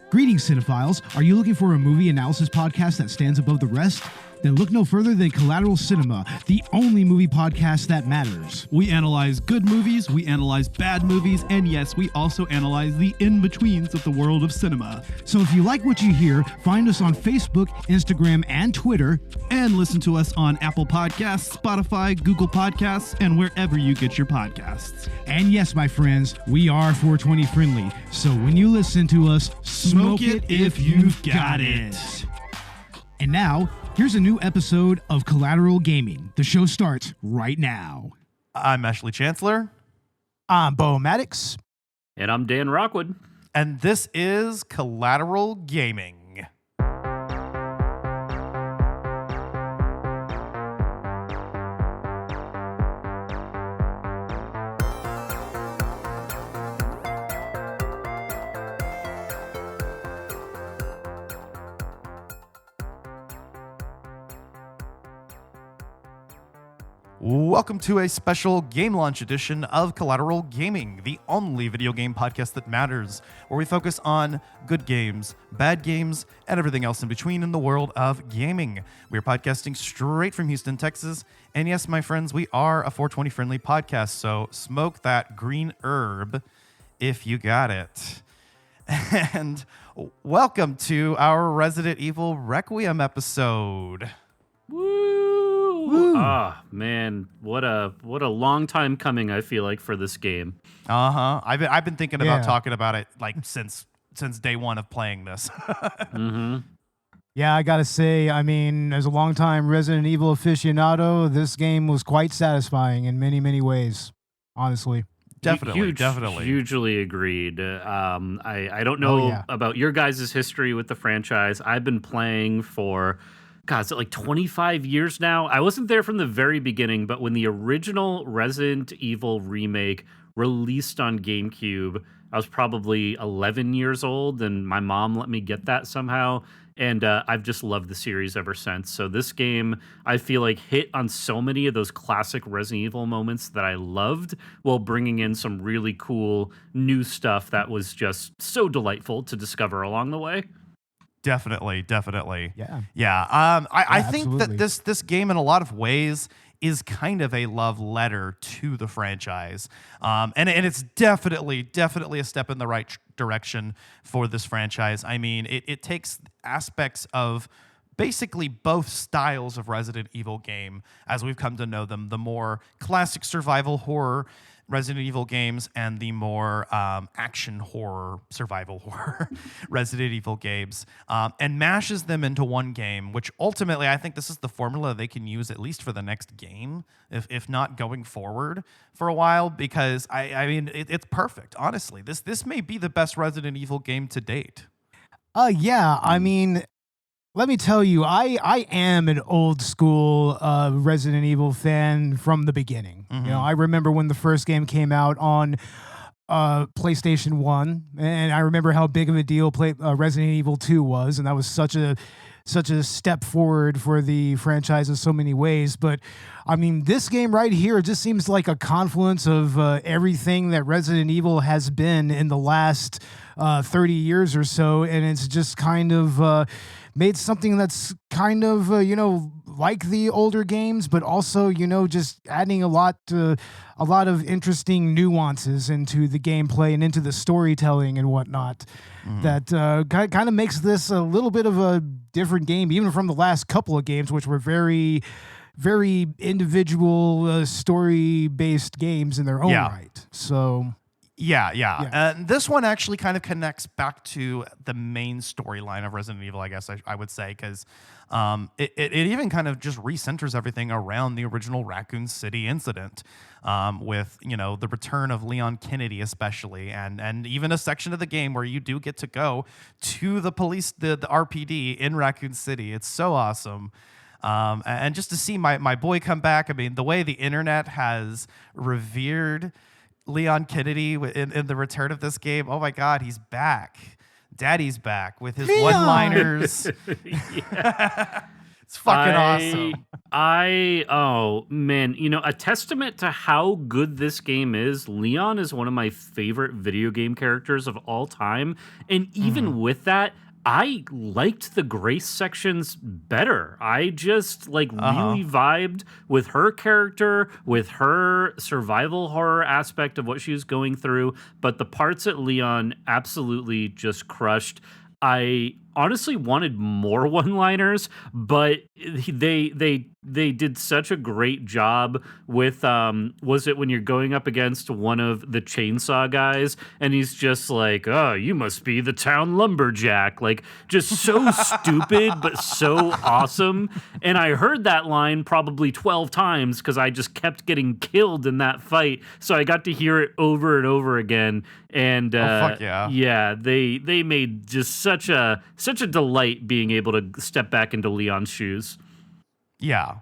Greetings, cinephiles. Are you looking for a movie analysis podcast that stands above the rest? Then look no further than Collateral Cinema, the only movie podcast that matters. We analyze good movies, we analyze bad movies, and yes, we also analyze the in-betweens of the world of cinema. So if you like what you hear, find us on Facebook, Instagram, and Twitter. And listen to us on Apple Podcasts, Spotify, Google Podcasts, and wherever you get your podcasts. And yes, my friends, we are 420 friendly. So when you listen to us, smoke it if you've got it. And now, here's a new episode of Collateral Gaming. The show starts right now. I'm Ashley Chancellor. I'm Bo Maddox. And I'm Dan Rockwood. And this is Collateral Gaming. Welcome to a special game launch edition of Collateral Gaming, the only video game podcast that matters, where we focus on good games, bad games, and everything else in between in the world of gaming. We are podcasting straight from Houston, Texas, and yes, my friends, we are a 420 friendly podcast, so smoke that green herb if you got it. And welcome to our Resident Evil Requiem episode. Ah, man, what a long time coming, I feel like, for this game. I've been thinking about talking about it like since day one of playing this. Mm-hmm. Yeah, I gotta say, I mean, as a longtime Resident Evil aficionado, this game was quite satisfying in many, many ways, honestly. Definitely. Hugely agreed. I don't know about your guys' history with the franchise. I've been playing for... God, is it like 25 years now? I wasn't there from the very beginning, but when the original Resident Evil remake released on GameCube, I was probably 11 years old, and my mom let me get that somehow, and I've just loved the series ever since. So this game, I feel like, hit on so many of those classic Resident Evil moments that I loved, while bringing in some really cool new stuff that was just so delightful to discover along the way. Definitely. Yeah. I think that this game, in a lot of ways, is kind of a love letter to the franchise, and it's definitely a step in the right direction for this franchise. I mean, it takes aspects of basically both styles of Resident Evil game as we've come to know them: the more classic survival horror Resident Evil games and the more action horror, survival horror Resident Evil games, and mashes them into one game, which ultimately I think this is the formula they can use at least for the next game, if not going forward for a while, because I mean, it's perfect, honestly. This may be the best Resident Evil game to date. Yeah, I mean... Let me tell you, I am an old school Resident Evil fan from the beginning. Mm-hmm. You know, I remember when the first game came out on PlayStation 1, and I remember how big of a deal Resident Evil 2 was, and that was such a step forward for the franchise in so many ways. But I mean, this game right here just seems like a confluence of everything that Resident Evil has been in the last 30 years or so, and it's just kind of made something that's kind of like the older games, but also just adding a lot of interesting nuances into the gameplay and into the storytelling and whatnot. Mm-hmm. That kind of makes this a little bit of a different game, even from the last couple of games, which were very, very individual story-based games in their own right. So... Yeah. And this one actually kind of connects back to the main storyline of Resident Evil, I guess I would say, because it even kind of just recenters everything around the original Raccoon City incident, with the return of Leon Kennedy especially, and even a section of the game where you do get to go to the police, the RPD in Raccoon City. It's so awesome. And just to see my boy come back, I mean, the way the internet has revered Leon Kennedy in the return of this game. Oh my God, he's back. Daddy's back with his one-liners. It's fucking awesome. Oh man, a testament to how good this game is. Leon is one of my favorite video game characters of all time. And even with that, I liked the Grace sections better. I just really vibed with her character, with her survival horror aspect of what she was going through. But the parts that Leon absolutely just crushed. I honestly wanted more one-liners, but they did such a great job with was it when you're going up against one of the chainsaw guys and he's just like, "Oh, you must be the town lumberjack." Like, just so stupid but so awesome. And I heard that line probably 12 times because I just kept getting killed in that fight. So I got to hear it over and over again. And fuck yeah. Yeah, they made just such a delight being able to step back into Leon's shoes. Yeah.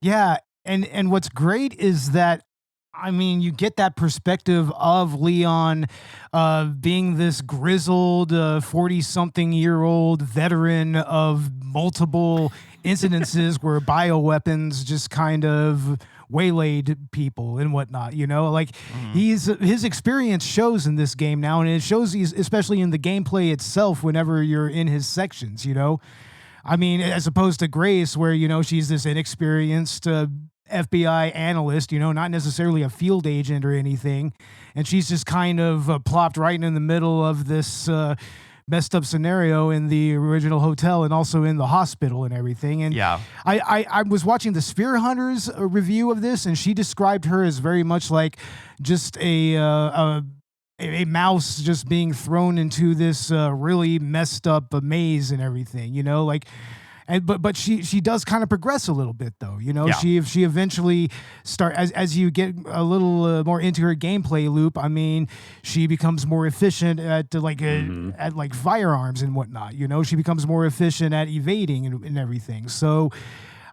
Yeah, and what's great is that, I mean, you get that perspective of Leon being this grizzled 40-something-year-old veteran of multiple incidences where bioweapons just kind of waylaid people and whatnot, like his experience shows in this game now, and it shows especially in the gameplay itself whenever you're in his sections, I mean, as opposed to Grace, where, she's this inexperienced FBI analyst, not necessarily a field agent or anything. And she's just kind of plopped right in the middle of this messed up scenario in the original hotel and also in the hospital and everything. And yeah, I was watching the Spear Hunters review of this, and she described her as very much like just a mouse just being thrown into this really messed up maze and everything, but she does kind of progress a little bit though, Yeah. She eventually as you get a little more into her gameplay loop. I mean, she becomes more efficient at at firearms and whatnot. She becomes more efficient at evading and everything. So,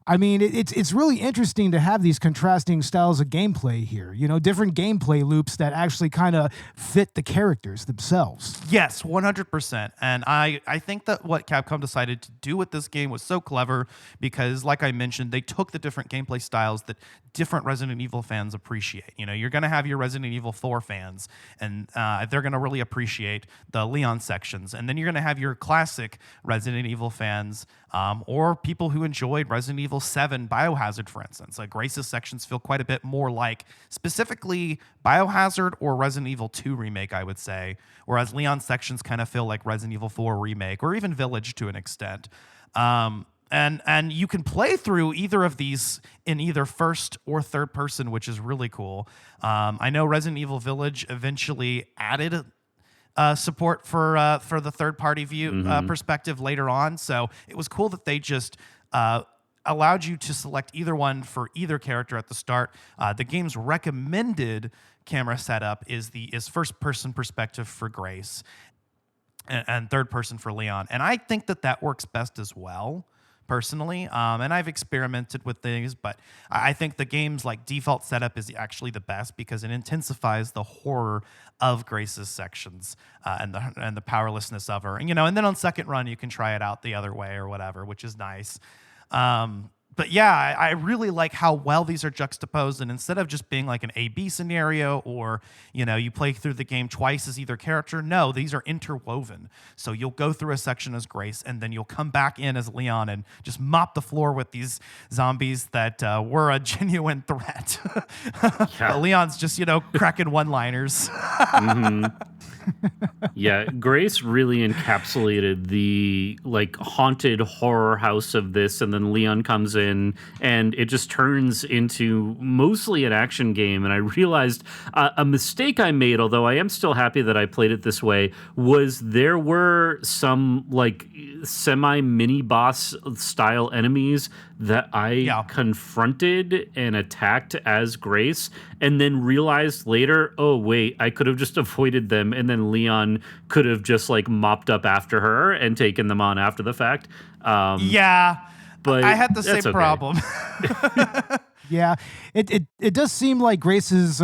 I mean, it's really interesting to have these contrasting styles of gameplay here, different gameplay loops that actually kind of fit the characters themselves. Yes, 100%. And I think that what Capcom decided to do with this game was so clever because, like I mentioned, they took the different gameplay styles that different Resident Evil fans appreciate. You're going to have your Resident Evil 4 fans, and they're going to really appreciate the Leon sections. And then you're going to have your classic Resident Evil fans or people who enjoyed Resident Evil 7 Biohazard, for instance. Like, Grace's sections feel quite a bit more like specifically Biohazard or Resident Evil 2 Remake, I would say, whereas Leon's sections kind of feel like Resident Evil 4 Remake or even Village to an extent. And you can play through either of these in either first or third person, which is really cool. I know Resident Evil Village eventually added support for the third-party view perspective later on. So it was cool that they just allowed you to select either one for either character at the start. The game's recommended camera setup is first-person perspective for Grace and third-person for Leon. And I think that works best as well, personally. And I've experimented with things, but I think the game's default setup is actually the best because it intensifies the horror of Grace's sections and the powerlessness of her. And and then on second run you can try it out the other way or whatever, which is nice. But yeah, I really like how well these are juxtaposed, and instead of just being like an A-B scenario or, you play through the game twice as either character, no, these are interwoven. So you'll go through a section as Grace, and then you'll come back in as Leon and just mop the floor with these zombies that were a genuine threat. Yeah. Leon's just, cracking one-liners. Yeah, Grace really encapsulated the haunted horror house of this, and then Leon comes in and it just turns into mostly an action game. And I realized a mistake I made, although I am still happy that I played it this way, was there were some semi mini boss style enemies that I confronted and attacked as Grace, and then realized later, oh wait, I could have just avoided them, and then Leon could have just mopped up after her and taken them on after the fact. But I had the same problem. Yeah, it does seem like Grace's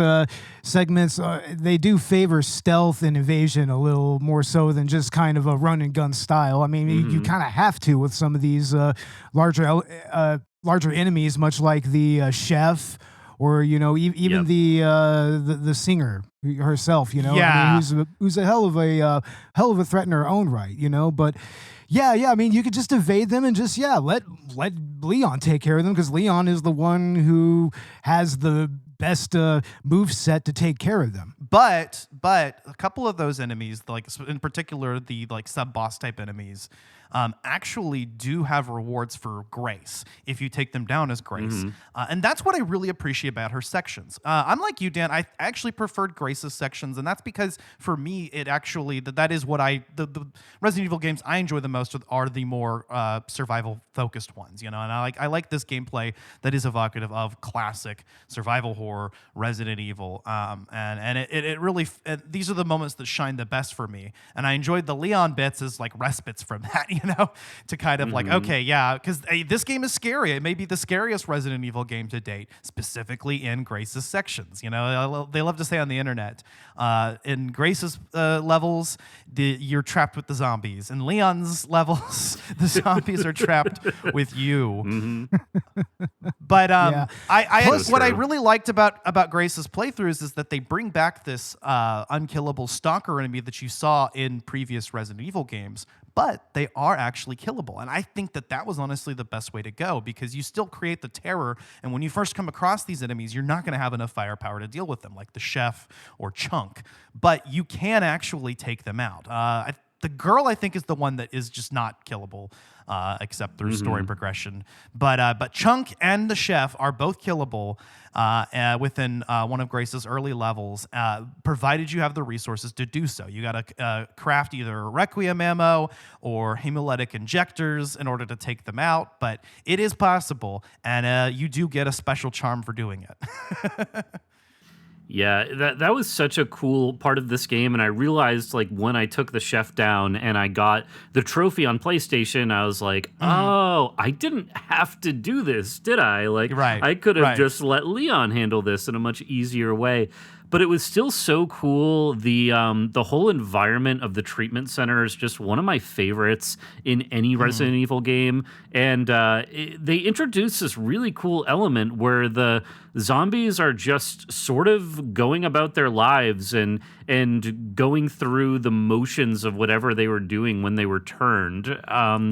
segments, they do favor stealth and evasion a little more so than just kind of a run and gun style. I mean, you kind of have to with some of these larger enemies, much like the chef, or even the singer herself. I mean, who's a hell of a threat in her own right. But. Yeah. I mean, you could just evade them and just let Leon take care of them, because Leon is the one who has the best move set to take care of them. But a couple of those enemies, like in particular the like sub boss type enemies, actually do have rewards for Grace if you take them down as Grace, and that's what I really appreciate about her sections. Unlike you, Dan, I actually preferred Grace's sections, and that's because for me it actually that is what the Resident Evil games I enjoy the most are the more survival focused ones, and I like this gameplay that is evocative of classic survival horror Resident Evil, and it really these are the moments that shine the best for me, and I enjoyed the Leon bits as like respites from that. To kind of like, okay, yeah, because this game is scary. It may be the scariest Resident Evil game to date, specifically in Grace's sections. They love to say on the internet, in Grace's levels, you're trapped with the zombies. In Leon's levels, the zombies are trapped with you. But what I really liked about Grace's playthroughs is that they bring back this unkillable stalker enemy that you saw in previous Resident Evil games, but they are actually killable. And I think that was honestly the best way to go, because you still create the terror. And when you first come across these enemies, you're not going to have enough firepower to deal with them, like the chef or Chunk. But you can actually take them out. The girl, I think, is the one that is just not killable, except through story progression. But Chunk and the chef are both killable within one of Grace's early levels, provided you have the resources to do so. You got to craft either Requiem ammo or hemolytic injectors in order to take them out, but it is possible, and you do get a special charm for doing it. Yeah, that was such a cool part of this game, and I realized like when I took the chef down and I got the trophy on PlayStation, I was like, oh, I didn't have to do this, did I? Like, I could have just let Leon handle this in a much easier way. But it was still so cool. The whole environment of the treatment center is just one of my favorites in any Resident Evil game. And they introduced this really cool element where the zombies are just sort of going about their lives and going through the motions of whatever they were doing when they were turned.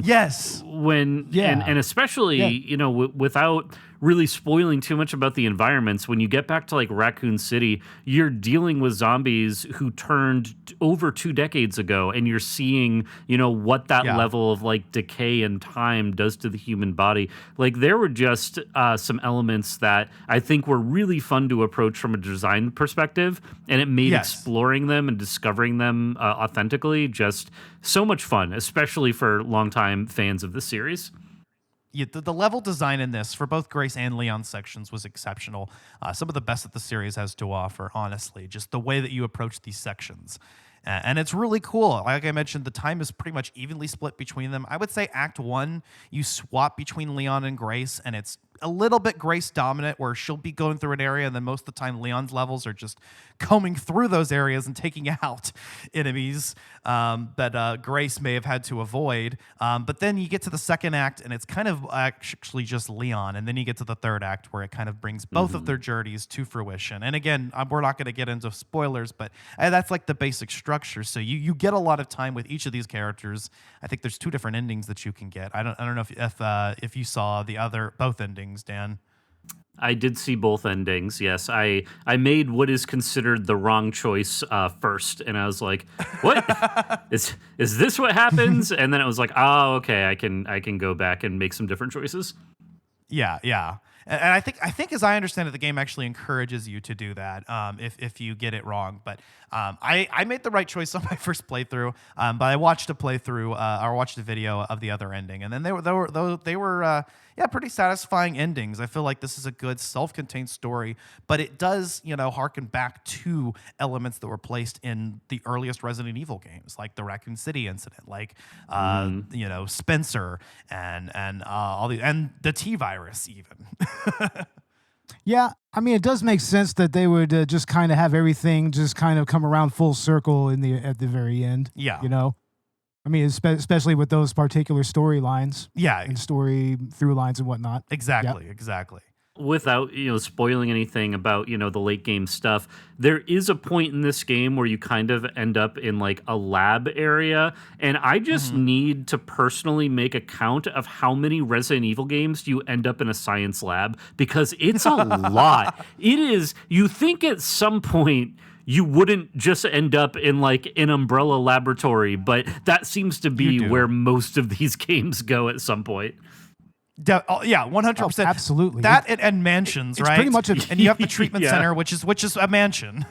Yes. And especially, without really spoiling too much about the environments, when you get back to like Raccoon City, you're dealing with zombies who turned over 2 decades ago, and you're seeing, what that level of like decay and time does to the human body. Like there were just some elements that I think were really fun to approach from a design perspective, and it made exploring them and discovering them authentically just so much fun, especially for longtime fans of the series. Yeah, the level design in this for both Grace and Leon's sections was exceptional. Some of the best that the series has to offer, honestly. Just the way that you approach these sections. And it's really cool. Like I mentioned, the time is pretty much evenly split between them. I would say Act 1, you swap between Leon and Grace, and it's a little bit Grace dominant, where she'll be going through an area, and then most of the time Leon's levels are just combing through those areas and taking out enemies that Grace may have had to avoid. But then you get to the second act, and it's kind of actually just Leon. And then you get to the third act, where it kind of brings both of their journeys to fruition. And again, we're not going to get into spoilers, but that's like the basic structure. So you get a lot of time with each of these characters. I think there's 2 different endings that you can get. I don't know if you saw both endings, Dan. I did see both endings, yes. I made what is considered the wrong choice first, and I was like, what? is this what happens? And then it was like, oh, okay, I can go back and make some different choices. Yeah. And I think, as I understand it, the game actually encourages you to do that if you get it wrong. But I made the right choice on my first playthrough. But I watched a playthrough or watched a video of the other ending, and then they were pretty satisfying endings. I feel like this is a good self-contained story, but it does harken back to elements that were placed in the earliest Resident Evil games, like the Raccoon City incident, like Spencer and all the T-virus even. Yeah, I mean, it does make sense that they would just kind of have everything just kind of come around full circle at the very end. Yeah. You know, I mean, especially with those particular storylines. Yeah. And story through lines and whatnot. Exactly. Yep. Exactly. Without spoiling anything about the late game stuff, there is a point in this game where you kind of end up in like a lab area, and I just need to personally make a count of how many Resident Evil games you end up in a science lab, because it's a lot. It is. You think at some point you wouldn't just end up in like an umbrella laboratory, but that seems to be where most of these games go at some point. Yeah, 100%. Absolutely. That and mansions, it's right? Pretty much and you have the treatment center, which is a mansion.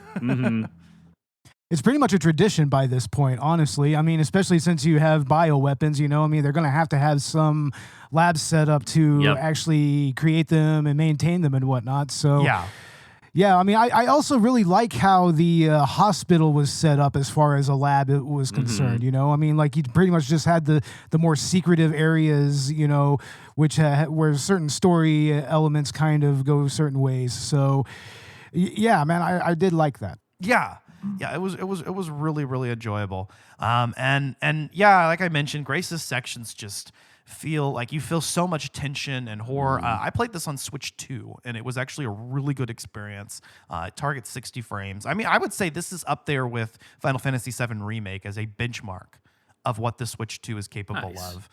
It's pretty much a tradition by this point, honestly. I mean, especially since you have bioweapons, I mean, they're going to have some labs set up to actually create them and maintain them and whatnot. So yeah, I mean, I also really like how the hospital was set up as far as a lab it was concerned, I mean, like you pretty much just had the more secretive areas, which where certain story elements kind of go certain ways. So, yeah, man, I did like that. Yeah, it was really, really enjoyable. And yeah, like I mentioned, Grace's sections just feel like you feel so much tension and horror. I played this on Switch 2, and it was actually a really good experience. It targets 60 frames. I mean, I would say this is up there with Final Fantasy VII Remake as a benchmark of what the Switch 2 is capable of.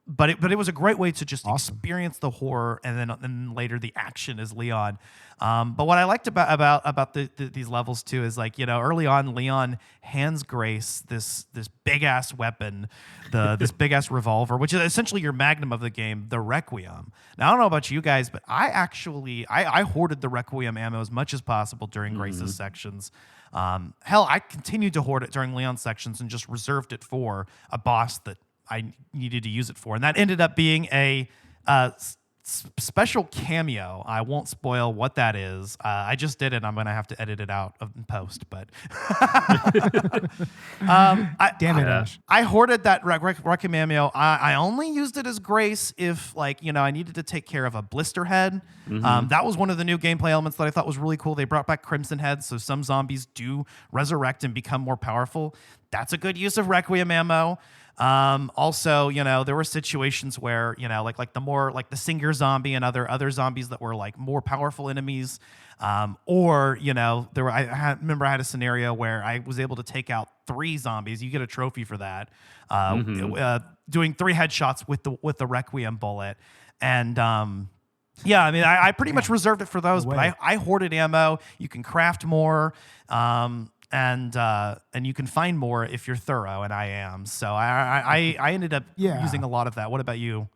But it was a great way to just experience the horror, and then later the action as Leon. But what I liked about these levels too is, like, early on Leon hands Grace this big ass weapon, this big ass revolver, which is essentially your magnum of the game, the Requiem. Now I don't know about you guys, but I hoarded the Requiem ammo as much as possible during Grace's sections. Hell, I continued to hoard it during Leon's sections and just reserved it for a boss that I needed to use it for, and that ended up being a special cameo. I won't spoil what that is. I just did it. I'm going to have to edit it out in post, but damn it, Ash. I hoarded that Requiem ammo. I only used it as Grace if, like, I needed to take care of a blister head. That was one of the new gameplay elements that I thought was really cool. They brought back Crimson Heads, so some zombies do resurrect and become more powerful. That's a good use of Requiem ammo. Also, there were situations where, like the more like the Singer zombie and other zombies that were like more powerful enemies. Or, I remember I had a scenario where I was able to take out 3 zombies. You get a trophy for that. Doing 3 headshots with the Requiem bullet. And, yeah, I mean, I pretty much reserved it for those, but I hoarded ammo. You can craft more. And you can find more if you're thorough, and I am. So I ended up using a lot of that. What about you?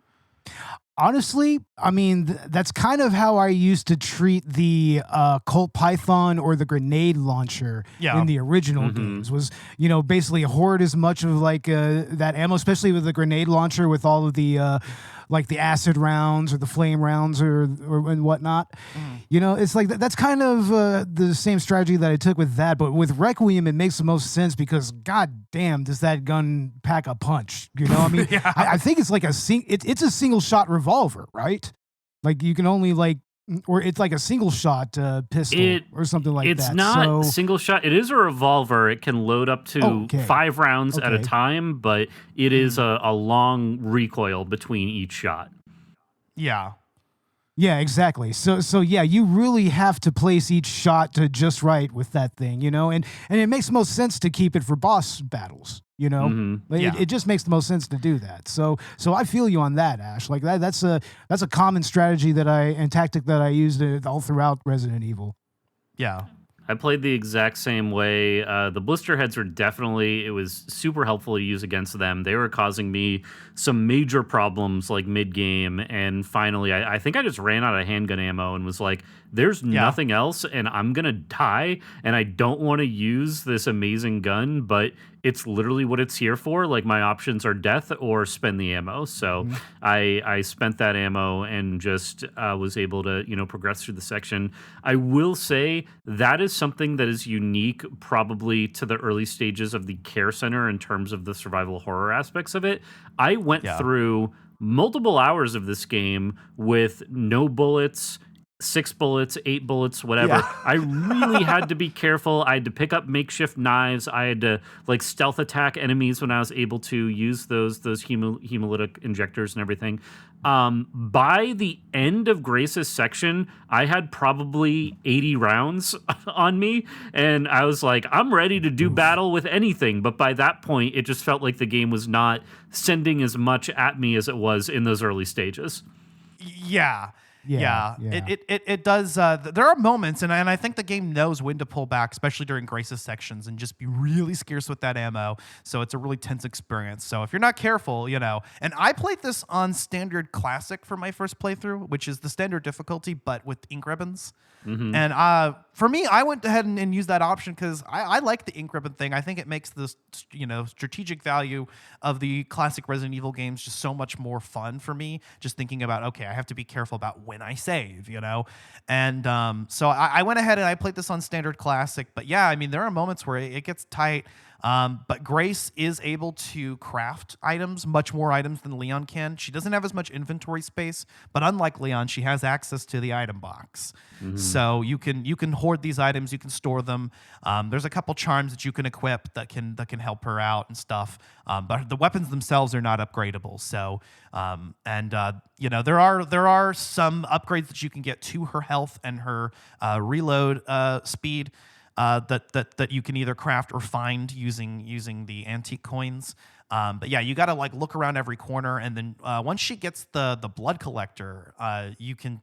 Honestly, I mean, that's kind of how I used to treat the Colt Python or the grenade launcher in the original games. Was, basically hoard as much of like that ammo, especially with the grenade launcher, with all of the like the acid rounds or the flame rounds or and whatnot. It's like that's kind of the same strategy that I took with that. But with Requiem, it makes the most sense because, god damn, does that gun pack a punch? I mean, I think it's like it's a single shot revolver, right? Like you can only or it's like a single shot pistol or something like that. It's not single shot. It is a revolver. It can load up to 5 rounds at a time, but it is a long recoil between each shot. Yeah. Yeah, exactly. So yeah, you really have to place each shot to just right with that thing, and it makes most sense to keep it for boss battles, It just makes the most sense to do that. So I feel you on that, Ash. Like that's a common strategy and tactic that I used all throughout Resident Evil. Yeah. I played the exact same way. The blister heads were it was super helpful to use against them. They were causing me some major problems like mid-game. And finally, I think I just ran out of handgun ammo and was like, there's nothing else and I'm going to die. And I don't want to use this amazing gun, but it's literally what it's here for. Like, my options are death or spend the ammo. So I spent that ammo and just was able to, progress through the section. I will say that is something that is unique probably to the early stages of the care center in terms of the survival horror aspects of it. I went through multiple hours of this game with no bullets, 6 bullets, 8 bullets, whatever. Yeah. I really had to be careful. I had to pick up makeshift knives. I had to like stealth attack enemies when I was able to use those hemolytic injectors and everything. By the end of Grace's section, I had probably 80 rounds on me, and I was like, I'm ready to do battle with anything. But by that point, it just felt like the game was not sending as much at me as it was in those early stages. Yeah. It does. There are moments, and I think the game knows when to pull back, especially during Grace's sections, and just be really scarce with that ammo. So it's a really tense experience. So if you're not careful, and I played this on standard classic for my first playthrough, which is the standard difficulty, but with ink ribbons. Mm-hmm. And for me, I went ahead and used that option because I like the ink ribbon thing. I think it makes the strategic value of the classic Resident Evil games just so much more fun for me. Just thinking about, okay, I have to be careful about when I save, And so I went ahead and I played this on standard classic. But yeah, I mean, there are moments where it gets tight. But Grace is able to craft items, much more items than Leon can. She doesn't have as much inventory space, but unlike Leon, she has access to the item box. Mm-hmm. So you can hoard these items, you can store them. There's a couple charms that you can equip that can help her out and stuff. But the weapons themselves are not upgradable. So there are some upgrades that you can get to her health and her reload speed. That you can either craft or find using the antique coins. But yeah, you got to like look around every corner, and then once she gets the blood collector, you can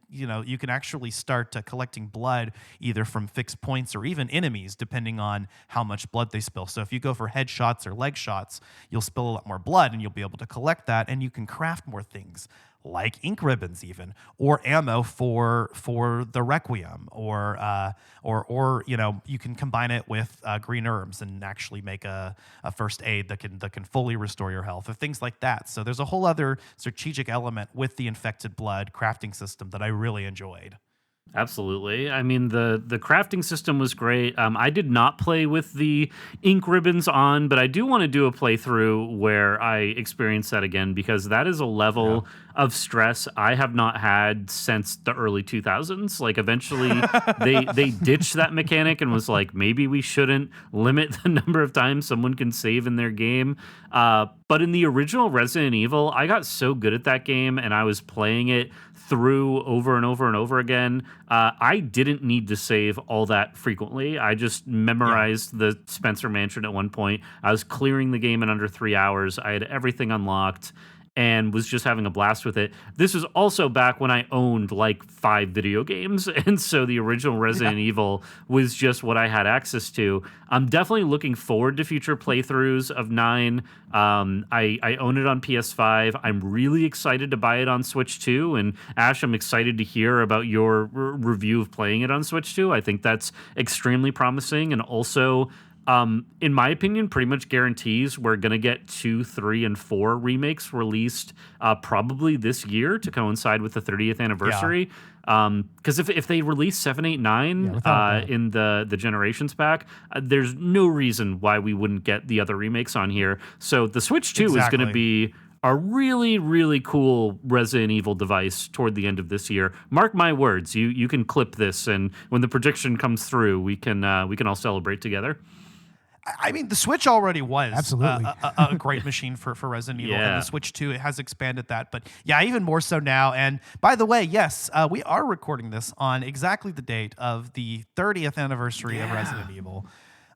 actually start collecting blood either from fixed points or even enemies, depending on how much blood they spill. So if you go for headshots or leg shots, you'll spill a lot more blood, and you'll be able to collect that, and you can craft more things, like ink ribbons even, or ammo for the Requiem, or you can combine it with green herbs and actually make a first aid that can fully restore your health, or things like that. So there's a whole other strategic element with the infected blood crafting system that I really enjoyed. Absolutely. I mean, the crafting system was great. I did not play with the ink ribbons on, but I do want to do a playthrough where I experience that again, because that is a level of stress I have not had since the early 2000s. Like, eventually they ditched that mechanic and was like, maybe we shouldn't limit the number of times someone can save in their game. But in the original Resident Evil, I got so good at that game, and I was playing it through over and over and over again. I didn't need to save all that frequently. I just memorized the Spencer Mansion at one point. I was clearing the game in under 3 hours. I had everything unlocked and was just having a blast with it. This was also back when I owned like 5 video games, and so the original Resident Evil was just what I had access to. I'm definitely looking forward to future playthroughs of 9. I own it on PS5. I'm really excited to buy it on Switch 2, and Ash, I'm excited to hear about your review of playing it on Switch 2. I think that's extremely promising, and also in my opinion, pretty much guarantees we're going to get 2, 3, and 4 remakes released probably this year to coincide with the 30th anniversary. Because if they release 7, 8, 9 in the Generations pack, there's no reason why we wouldn't get the other remakes on here. So the Switch 2 is going to be a really, really cool Resident Evil device toward the end of this year. Mark my words, you can clip this, and when the prediction comes through, we can all celebrate together. I mean, the Switch already was absolutely a great machine for Resident Evil, and the Switch 2 has expanded that. But yeah, even more so now. And by the way, yes, we are recording this on exactly the date of the 30th anniversary of Resident Evil.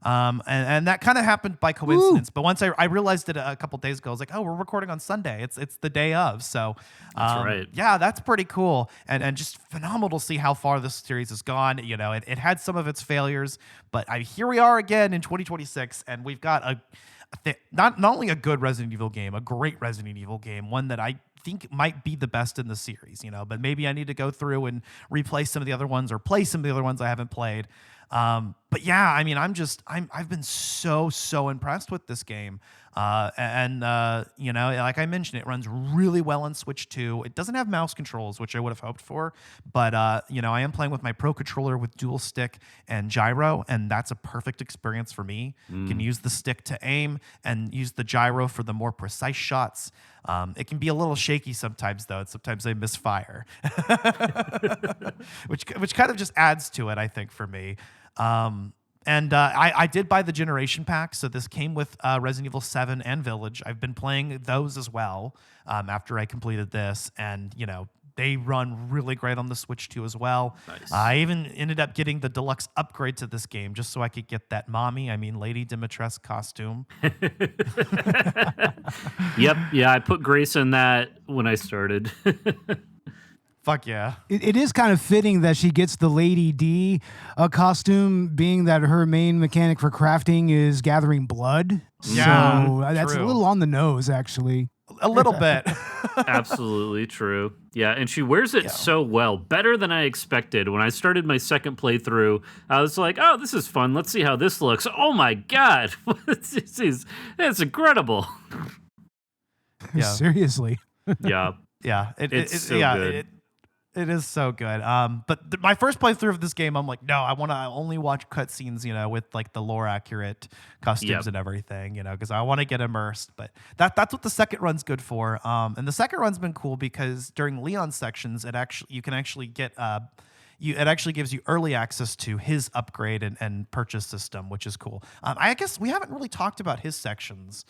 And that kind of happened by coincidence. Woo! But once I realized it a couple days ago, I was like, oh, we're recording on Sunday. It's the day of. So that's right. Yeah, that's pretty cool. And just phenomenal to see how far this series has gone. It had some of its failures, but here we are again in 2026, and we've got not only a good Resident Evil game, a great Resident Evil game, one that I think might be the best in the series, but maybe I need to go through and replay some of the other ones or play some of the other ones I haven't played. But yeah, I mean, I've been so impressed with this game. You know, like I mentioned, it runs really well on Switch 2. It doesn't have mouse controls, which I would have hoped for, but you know, I am playing with my Pro Controller with dual stick and gyro, and that's a perfect experience for me. Can use the stick to aim and use the gyro for the more precise shots. It can be a little shaky sometimes, though, and sometimes I misfire, which kind of just adds to it, I think, for me. I did buy the Generation Pack, so this came with Resident Evil 7 and Village. I've been playing those as well after I completed this, and, you know, they run really great on the Switch 2 as well. Nice. I even ended up getting the deluxe upgrade to this game just so I could get that Lady Dimitrescu costume. Yep, yeah, I put Grace in that when I started. Fuck yeah. It is kind of fitting that she gets the Lady D costume, being that her main mechanic for crafting is gathering blood. Yeah, so that's a little on the nose, actually. A little bit. Absolutely true. Yeah, and she wears it so well, better than I expected. When I started my second playthrough, I was like, oh, this is fun. Let's see how this looks. Oh my God. It's incredible. Yeah. Seriously. Yeah. Yeah. It's so good. It is so good. But my first playthrough of this game, I'm like, no, I want to only watch cutscenes, you know, with like the lore accurate costumes and everything, you know, because I want to get immersed. But that's what the second run's good for. And the second run's been cool because during Leon's sections, it actually gives you early access to his upgrade and purchase system, which is cool. I guess we haven't really talked about his sections.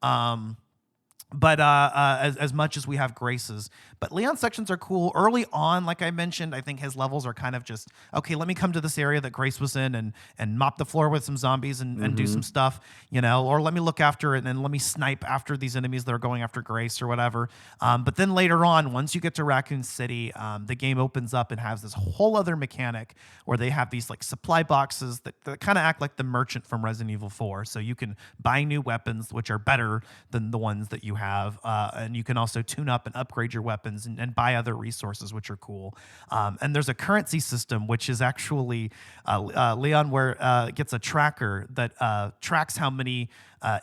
But as much as we have Grace's. But Leon's sections are cool. Early on, like I mentioned, I think his levels are kind of just, okay, let me come to this area that Grace was in and mop the floor with some zombies and do some stuff, you know, or let me look after it and let me snipe after these enemies that are going after Grace or whatever. But then later on, once you get to Raccoon City, the game opens up and has this whole other mechanic where they have these like supply boxes that kind of act like the merchant from Resident Evil 4. So you can buy new weapons, which are better than the ones that you have. And you can also tune up and upgrade your weapons and buy other resources, which are cool. And there's a currency system, which is actually Leon gets a tracker that tracks how many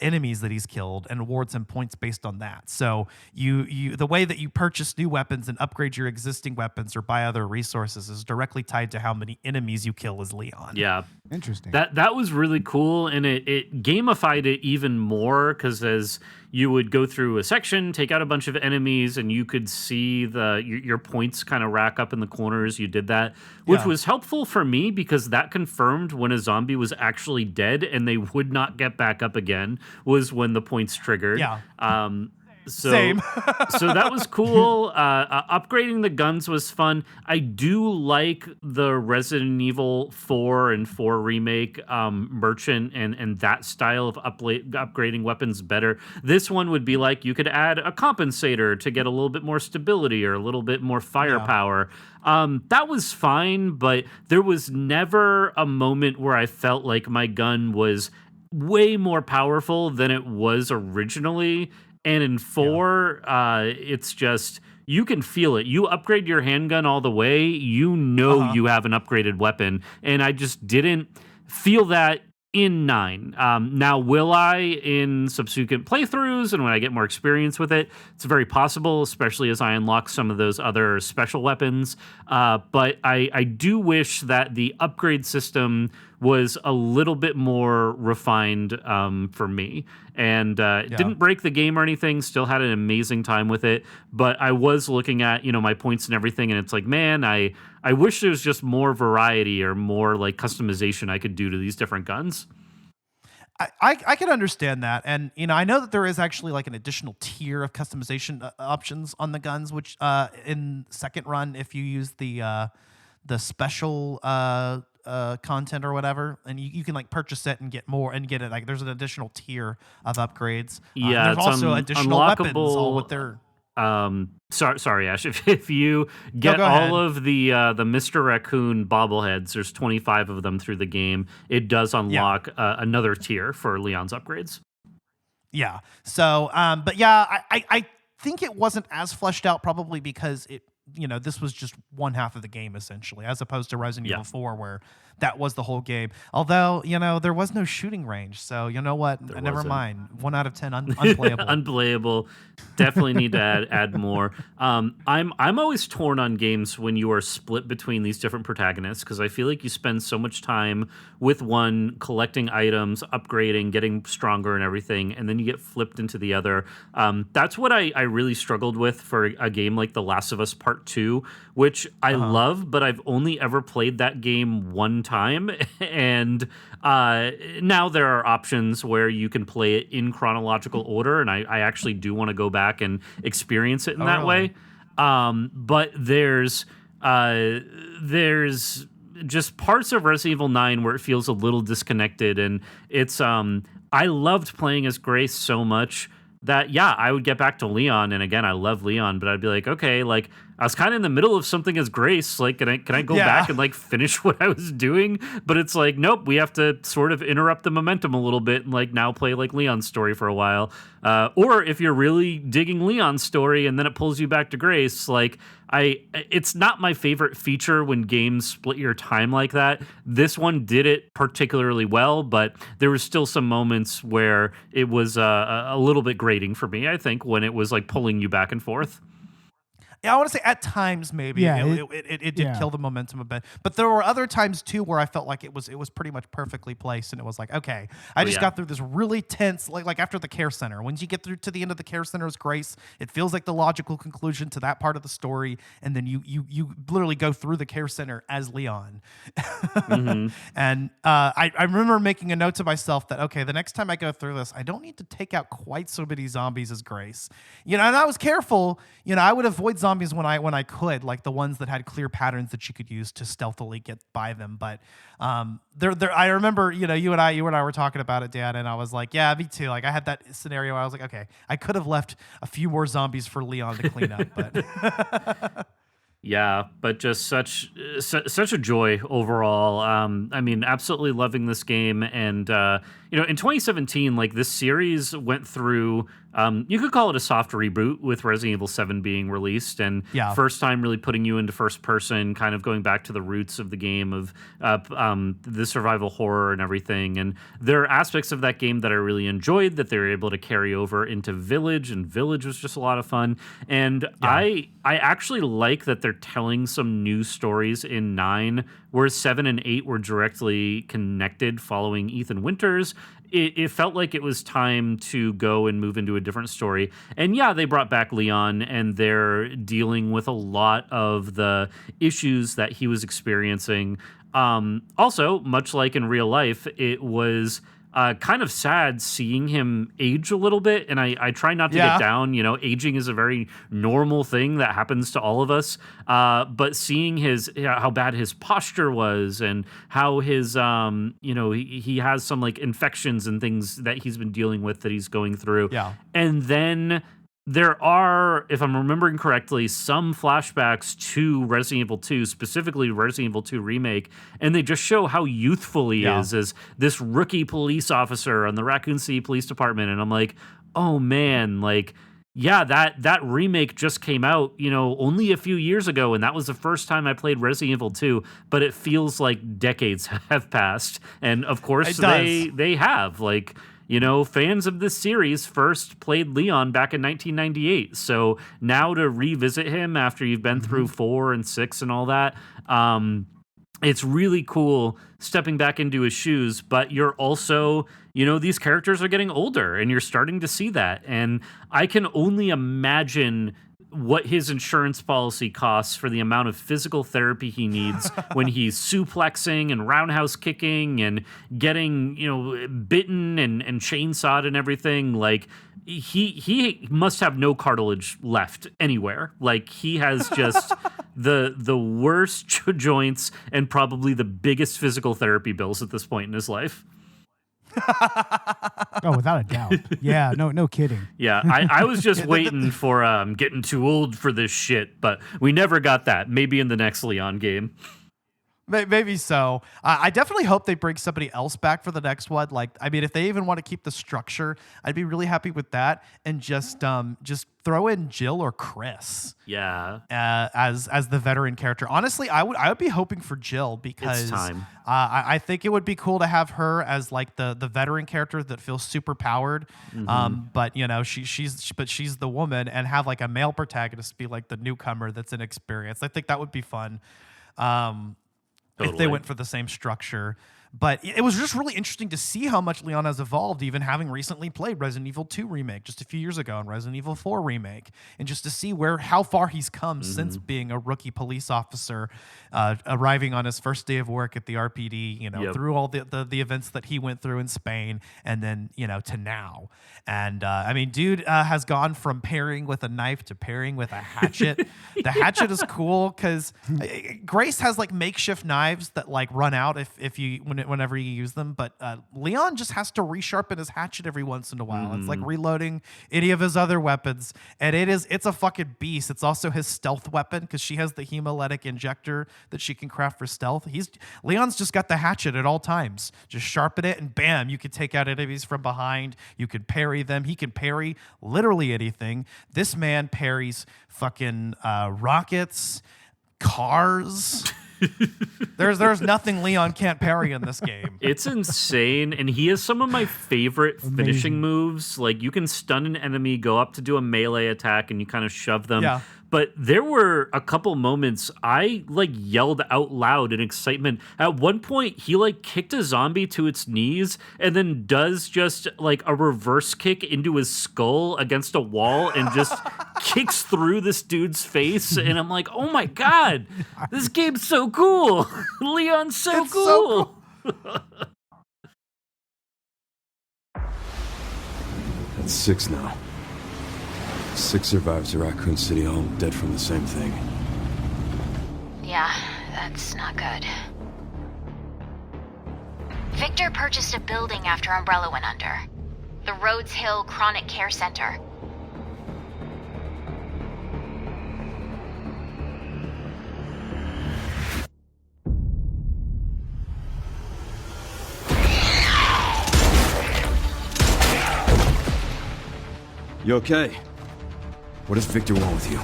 enemies that he's killed and awards him points based on that. So the way that you purchase new weapons and upgrade your existing weapons or buy other resources is directly tied to how many enemies you kill as Leon. Yeah. Interesting. That was really cool, and it gamified it even more because as you would go through a section, take out a bunch of enemies, and you could see your points kind of rack up in the corners. You did that, which was helpful for me because that confirmed when a zombie was actually dead and they would not get back up again was when the points triggered. Yeah. Same. So that was cool. Upgrading the guns was fun. I do like the Resident Evil 4 and 4 remake merchant and that style of upgrading weapons better. This one would be like you could add a compensator to get a little bit more stability or a little bit more firepower. That was fine, but there was never a moment where I felt like my gun was way more powerful than it was originally. And in 4, it's just, you can feel it. You upgrade your handgun all the way, you know you have an upgraded weapon. And I just didn't feel that in 9. Now, will I in subsequent playthroughs and when I get more experience with it? It's very possible, especially as I unlock some of those other special weapons. But I do wish that the upgrade system was a little bit more refined for me. And it didn't break the game or anything, still had an amazing time with it. But I was looking at, my points and everything, and it's like, man, I wish there was just more variety or more like customization I could do to these different guns. I can understand that. And, I know that there is actually like an additional tier of customization options on the guns, which in second run, if you use the special content or whatever, and you can like purchase it and get more and get it like there's an additional tier of upgrades. Yeah, there's also additional weapons all with their. Sorry, Ash. If you get all of the Mr. Raccoon bobbleheads, there's 25 of them through the game. It does unlock another tier for Leon's upgrades. Yeah. So, but yeah, I think it wasn't as fleshed out, probably because this was just one half of the game essentially, as opposed to Resident Evil 4 where that was the whole game. Although, there was no shooting range. So you know what? Never mind. 1 out of 10 unplayable. Unplayable. Definitely need to add more. I'm always torn on games when you are split between these different protagonists, because I feel like you spend so much time with one collecting items, upgrading, getting stronger and everything, and then you get flipped into the other. That's what I really struggled with for a game like The Last of Us Part 2, which I love, but I've only ever played that game one time. And now there are options where you can play it in chronological order, and I actually do want to go back and experience it in that way. But there's just parts of Resident Evil 9 where it feels a little disconnected, and it's I loved playing as Grace so much that I would get back to Leon, and again, I love Leon, but I'd be like, okay, like I was kind of in the middle of something as Grace, like can I go back and like finish what I was doing? But it's like, nope, we have to sort of interrupt the momentum a little bit and like now play like Leon's story for a while. Or if you're really digging Leon's story and then it pulls you back to Grace, like it's not my favorite feature when games split your time like that. This one did it particularly well, but there was still some moments where it was a little bit grating for me, I think, when it was like pulling you back and forth. Yeah, I want to say at times maybe it did kill the momentum a bit, but there were other times too where I felt like it was pretty much perfectly placed, and it was like, okay, I just got through this really tense, like after the care center. Once you get through to the end of the care center as Grace, it feels like the logical conclusion to that part of the story, and then you literally go through the care center as Leon. And I remember making a note to myself that, okay, the next time I go through this, I don't need to take out quite so many zombies as Grace. And I was careful. I would avoid zombies when I could, like the ones that had clear patterns that you could use to stealthily get by them. But I remember, you and I were talking about it, Dan, and I was like, yeah, me too. Like I had that scenario where I was like, okay, I could have left a few more zombies for Leon to clean up, but Yeah, but just such a joy overall. I mean, absolutely loving this game, and in 2017, like this series went through. You could call it a soft reboot with Resident Evil 7 being released, and first time really putting you into first person, kind of going back to the roots of the game of the survival horror and everything. And there are aspects of that game that I really enjoyed that they were able to carry over into Village, and Village was just a lot of fun. And I actually like that they're telling some new stories in 9, whereas 7 and 8 were directly connected following Ethan Winters. It felt like it was time to go and move into a different story. And they brought back Leon, and they're dealing with a lot of the issues that he was experiencing. Also, much like in real life, it was kind of sad seeing him age a little bit, and I try not to get down. Aging is a very normal thing that happens to all of us. But seeing how bad his posture was, and how his he has some like infections and things that he's been dealing with that he's going through. Yeah, and then there are, if I'm remembering correctly, some flashbacks to Resident Evil 2, specifically Resident Evil 2 Remake, and they just show how youthful he is as this rookie police officer on the Raccoon City Police Department. And I'm like, oh man, like, that remake just came out, only a few years ago, and that was the first time I played Resident Evil 2, but it feels like decades have passed. And of course, they have, like, fans of this series first played Leon back in 1998. So now to revisit him after you've been through 4 and 6 and all that, it's really cool stepping back into his shoes. But you're also, these characters are getting older, and you're starting to see that. And I can only imagine what his insurance policy costs for the amount of physical therapy he needs when he's suplexing and roundhouse kicking and getting, bitten and chainsawed and everything. Like, he must have no cartilage left anywhere. Like, he has just the worst joints and probably the biggest physical therapy bills at this point in his life. Oh, without a doubt. Yeah, no kidding. Yeah, I was just waiting for getting too old for this shit, but we never got that. Maybe in the next Leon game. Maybe so. I definitely hope they bring somebody else back for the next one. Like, I mean, if they even want to keep the structure, I'd be really happy with that. And just throw in Jill or Chris. Yeah. As the veteran character. Honestly, I would be hoping for Jill because it's time. I think it would be cool to have her as like the veteran character that feels super powered. But you know, she's the woman, and have like a male protagonist be like the newcomer that's inexperienced. I think that would be fun. If they went for the same structure. But it was just really interesting to see how much Leon has evolved, even having recently played Resident Evil 2 Remake just a few years ago and Resident Evil 4 Remake. And just to see how far he's come since being a rookie police officer, arriving on his first day of work at the RPD, you know, through all the events that he went through in Spain, and then, you know, to now. And I mean, dude has gone from parrying with a knife to parrying with a hatchet. The hatchet is cool because Grace has like makeshift knives that like run out whenever you use them, but Leon just has to resharpen his hatchet every once in a while. It's like reloading any of his other weapons, and it's a fucking beast. It's also his stealth weapon because she has the hemolytic injector that she can craft for stealth. Leon's just got the hatchet at all times. Just sharpen it, and bam, you can take out enemies from behind. You can parry them. He can parry literally anything. This man parries fucking rockets, cars. There's nothing Leon can't parry in this game. It's insane, and he has some of my favorite finishing moves. Like, you can stun an enemy, go up to do a melee attack, and you kind of shove them. Yeah. But there were a couple moments I like yelled out loud in excitement. At one point, he like kicked a zombie to its knees and then does just like a reverse kick into his skull against a wall and just kicks through this dude's face. And I'm like, oh my God, this game's so cool. Leon's so cool. That's 6 now. 6 survivors of Raccoon City, all dead from the same thing. Yeah, that's not good. Victor purchased a building after Umbrella went under. The Rhodes Hill Chronic Care Center. You okay? What does Victor want with you?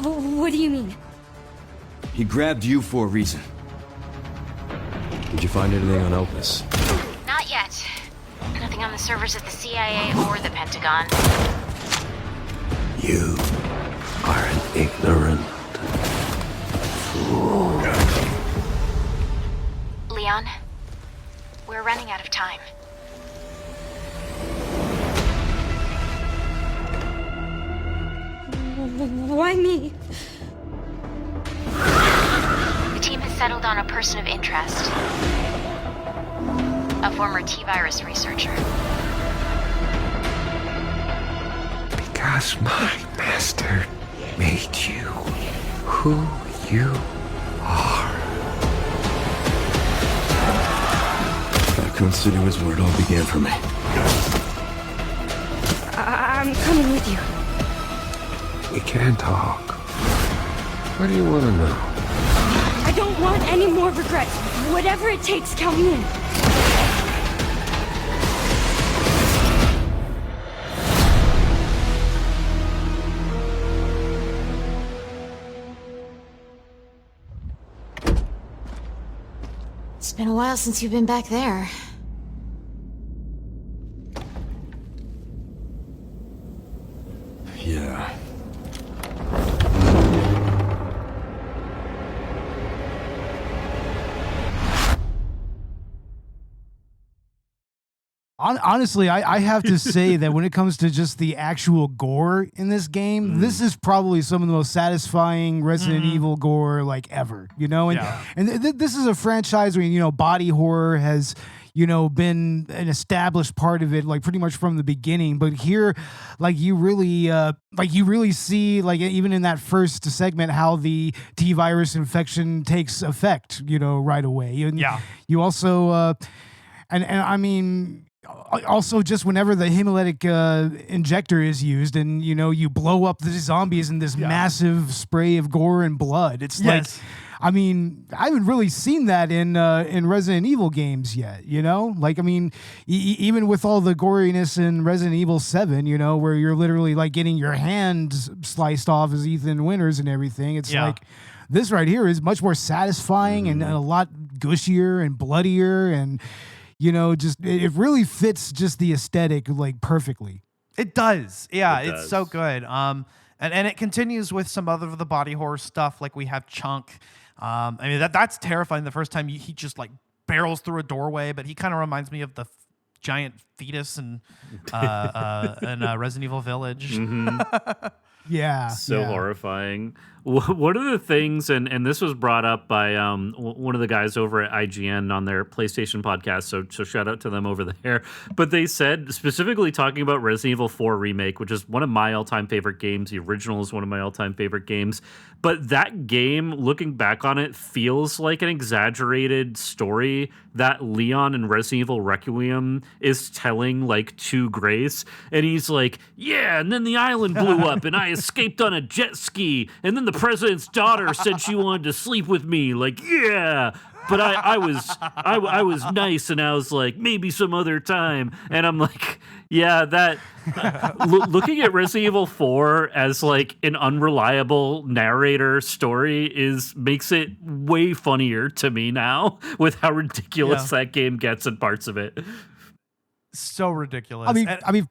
What do you mean? He grabbed you for a reason. Did you find anything on Elpis? Not yet. Nothing on the servers at the CIA or the Pentagon. You are an ignorant fool. Leon, we're running out of time. Why me? The team has settled on a person of interest. A former T-virus researcher. Because my master made you who you are. Raccoon City was where it all began for me. I'm coming with you. We can talk. What do you want to know? I don't want any more regrets. Whatever it takes, count me in. It's been a while since you've been back there. Yeah. Honestly, I have to say that when it comes to just the actual gore in this game, this is probably some of the most satisfying Resident Evil gore like ever, you know? And this is a franchise where, you know, body horror has, you know, been an established part of it, like pretty much from the beginning. But here, like you really see, like even in that first segment, how the T-virus infection takes effect, you know, right away. And you also, and I mean, also just whenever the hemolytic injector is used and you blow up the zombies in this massive spray of gore and blood, it's like, I mean, I haven't really seen that in Resident Evil games yet, like, I mean, even with all the goriness in Resident Evil 7, where you're literally like getting your hand sliced off as Ethan Winters and everything, it's like this right here is much more satisfying and a lot gushier and bloodier, and just it really fits just the aesthetic like perfectly. It does. Yeah, it's so good. And it continues with some other of the body horror stuff, like we have Chunk. I mean, that's terrifying. The first time he just like barrels through a doorway, but he kind of reminds me of the giant fetus in Resident Evil Village. Yeah. So horrifying. What are the things, and this was brought up by one of the guys over at IGN on their PlayStation podcast, so shout out to them over there. But they said, specifically talking about Resident Evil 4 Remake, which is one of my all-time favorite games. The original is one of my all-time favorite games. But that game, looking back on it, feels like an exaggerated story that Leon in Resident Evil Requiem is telling, like, to Grace. And he's like, yeah, and then the island blew up, and I escaped on a jet ski, and then the president's daughter said she wanted to sleep with me. Like, yeah. But I was nice, and I was like, maybe some other time. And I'm like, yeah, that looking at Resident Evil 4 as like an unreliable narrator story makes it way funnier to me now with how ridiculous that game gets in parts of it. So ridiculous. I mean,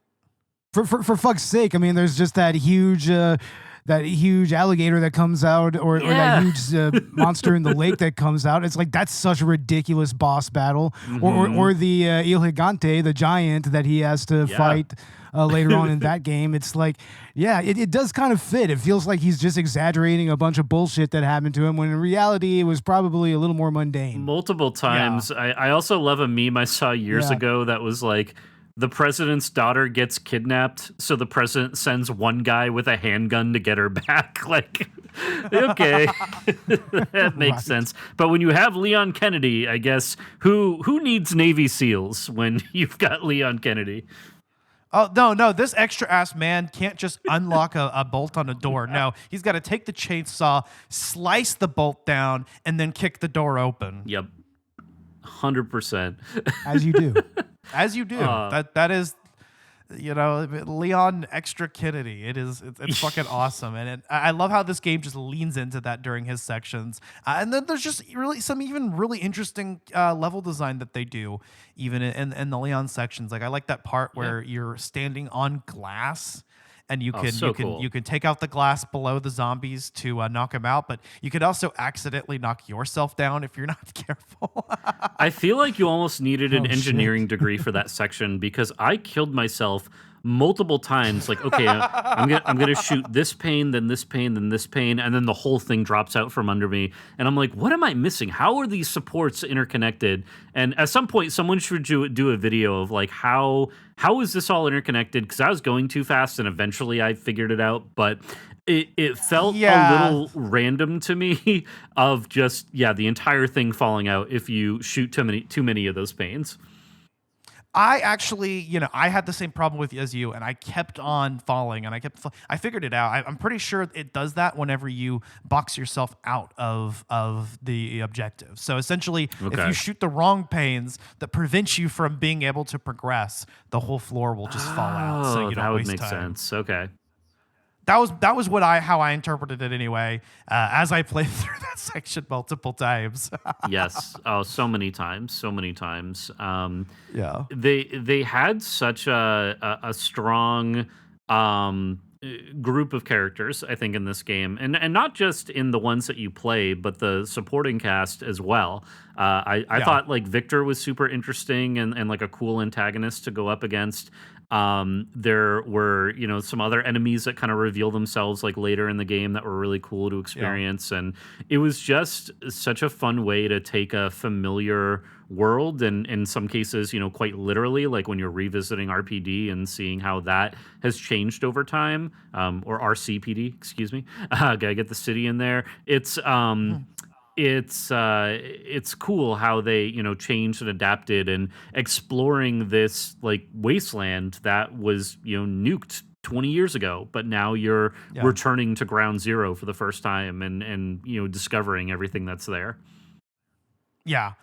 for fuck's sake, I mean, there's just that huge alligator that comes out, or that huge monster in the lake that comes out. It's like, that's such a ridiculous boss battle. Or the Il Gigante, the giant that he has to fight later on in that game. It's like, it does kind of fit. It feels like he's just exaggerating a bunch of bullshit that happened to him, when in reality it was probably a little more mundane. Multiple times. Yeah. I also love a meme I saw years ago that was like, the president's daughter gets kidnapped, so the president sends one guy with a handgun to get her back. Like, okay, that makes sense. But when you have Leon Kennedy, I guess, who needs Navy SEALs when you've got Leon Kennedy? Oh, no, this extra-ass man can't just unlock a bolt on a door. No, he's got to take the chainsaw, slice the bolt down, and then kick the door open. Yep. 100%. As you do. As you do. That is, Leon extra Kennedy. It's fucking awesome. And I love how this game just leans into that during his sections. And then there's just really interesting level design that they do, even in the Leon sections. Like, I like that part where you're standing on glass, and you can take out the glass below the zombies to knock them out, but you could also accidentally knock yourself down if you're not careful. I feel like you almost needed an engineering degree for that section, because I killed myself multiple times. Like, okay, I'm gonna shoot this pane, then this pane, then this pane, and then the whole thing drops out from under me. And I'm like, what am I missing? How are these supports interconnected? And at some point, someone should do a video of like, how is this all interconnected? Because I was going too fast, and eventually I figured it out. But it felt a little random to me of just the entire thing falling out if you shoot too many of those panes. I actually, I had the same problem as you, and I kept on falling, and I figured it out. I'm pretty sure it does that whenever you box yourself out of the objective. So essentially, if you shoot the wrong panes that prevents you from being able to progress, the whole floor will just fall out. So you don't waste time. That would make sense. Okay. That was how I interpreted it anyway, as I played through that section multiple times. Yes. Oh, so many times. They had such a strong group of characters, I think, in this game, and not just in the ones that you play, but the supporting cast as well. I thought like Victor was super interesting and like a cool antagonist to go up against. There were, some other enemies that kind of reveal themselves like later in the game that were really cool to experience. And it was just such a fun way to take a familiar world and in some cases, quite literally, like when you're revisiting RPD and seeing how that has changed over time, or RCPD, excuse me. Gotta get the city in there. It's, it's cool how they changed and adapted and exploring this like wasteland that was nuked 20 years ago, but now you're returning to ground zero for the first time and discovering everything that's there. Yeah.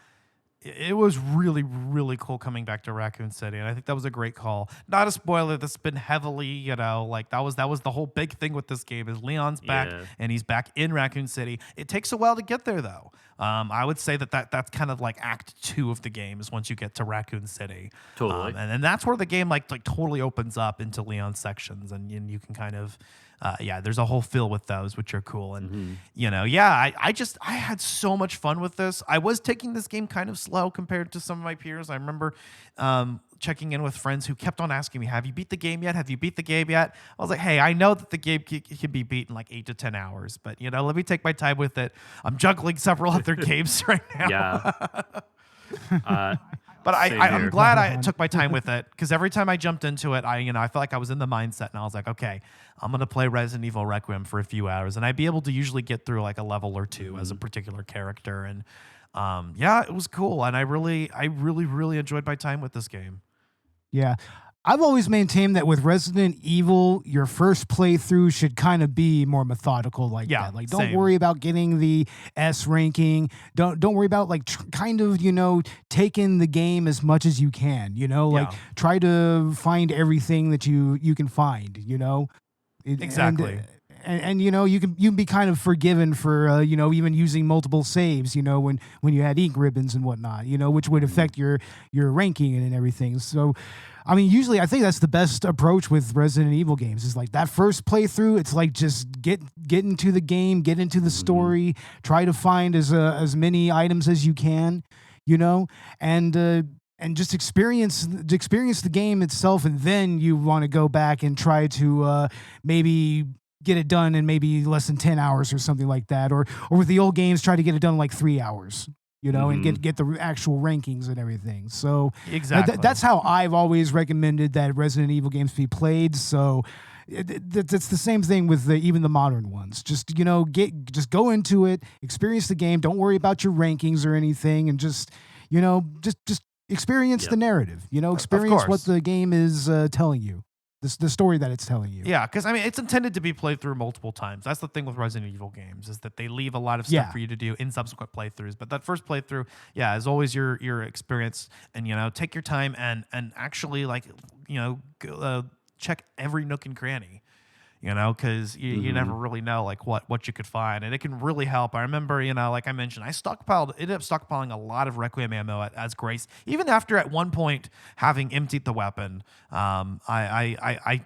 It was really, really cool coming back to Raccoon City, and I think that was a great call. Not a spoiler. That's been heavily, like that was the whole big thing with this game is Leon's back, and he's back in Raccoon City. It takes a while to get there, though. I would say that's kind of like Act 2 of the game is once you get to Raccoon City. Totally, and then that's where the game like totally opens up into Leon's sections, and you can kind of. There's a whole fill with those, which are cool. And, I had so much fun with this. I was taking this game kind of slow compared to some of my peers. I remember checking in with friends who kept on asking me, have you beat the game yet? Have you beat the game yet? I was like, hey, I know that the game can be beaten like 8 to 10 hours, but, let me take my time with it. I'm juggling several other games right now. Yeah. But I'm glad I took my time with it because every time I jumped into it, I felt like I was in the mindset and I was like, okay, I'm going to play Resident Evil Requiem for a few hours. And I'd be able to usually get through like a level or two as a particular character. And it was cool. And I really, really enjoyed my time with this game. Yeah. I've always maintained that with Resident Evil, your first playthrough should kind of be more methodical like that. Like, don't worry about getting the S ranking. Don't worry about like taking the game as much as you can. Like try to find everything that you can find. Exactly. And you can be kind of forgiven for even using multiple saves when you had ink ribbons and whatnot which would affect your ranking and everything. So I mean, usually I think that's the best approach with Resident Evil games is like that first playthrough. It's like just get into the game, get into the story, try to find as many items as you can, and just experience the game itself, and then you want to go back and try to maybe get it done in maybe less than 10 hours or something like that, or with the old games, try to get it done in like 3 hours. And get the actual rankings and everything. So exactly, that's how I've always recommended that Resident Evil games be played. So it's the same thing with even the modern ones. Just go into it, experience the game. Don't worry about your rankings or anything, and just experience the narrative. Experience what the game is telling you. The story that it's telling you. Yeah, because it's intended to be played through multiple times. That's the thing with Resident Evil games is that they leave a lot of stuff for you to do in subsequent playthroughs. But that first playthrough, is always your experience, and take your time and actually check every nook and cranny. Because you never really know like what you could find, and it can really help. I remember, like I mentioned, ended up stockpiling a lot of Requiem ammo as Grace, even after at one point having emptied the weapon. I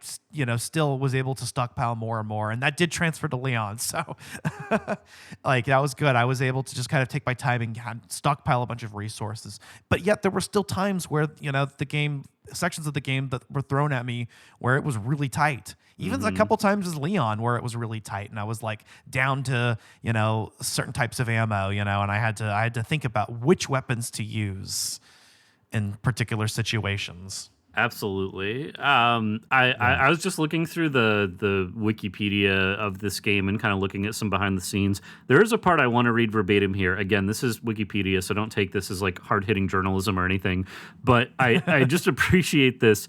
still was able to stockpile more and more, and that did transfer to Leon. So like that was good. I was able to just kind of take my time and stockpile a bunch of resources, but yet there were still times where sections of the game that were thrown at me where it was really tight. Even a couple times as Leon where it was really tight and I was like down to, certain types of ammo, and I had to think about which weapons to use in particular situations. Absolutely. I was just looking through the Wikipedia of this game and kind of looking at some behind the scenes. There is a part I want to read verbatim here. Again, this is Wikipedia, so don't take this as like hard-hitting journalism or anything. But I just appreciate this.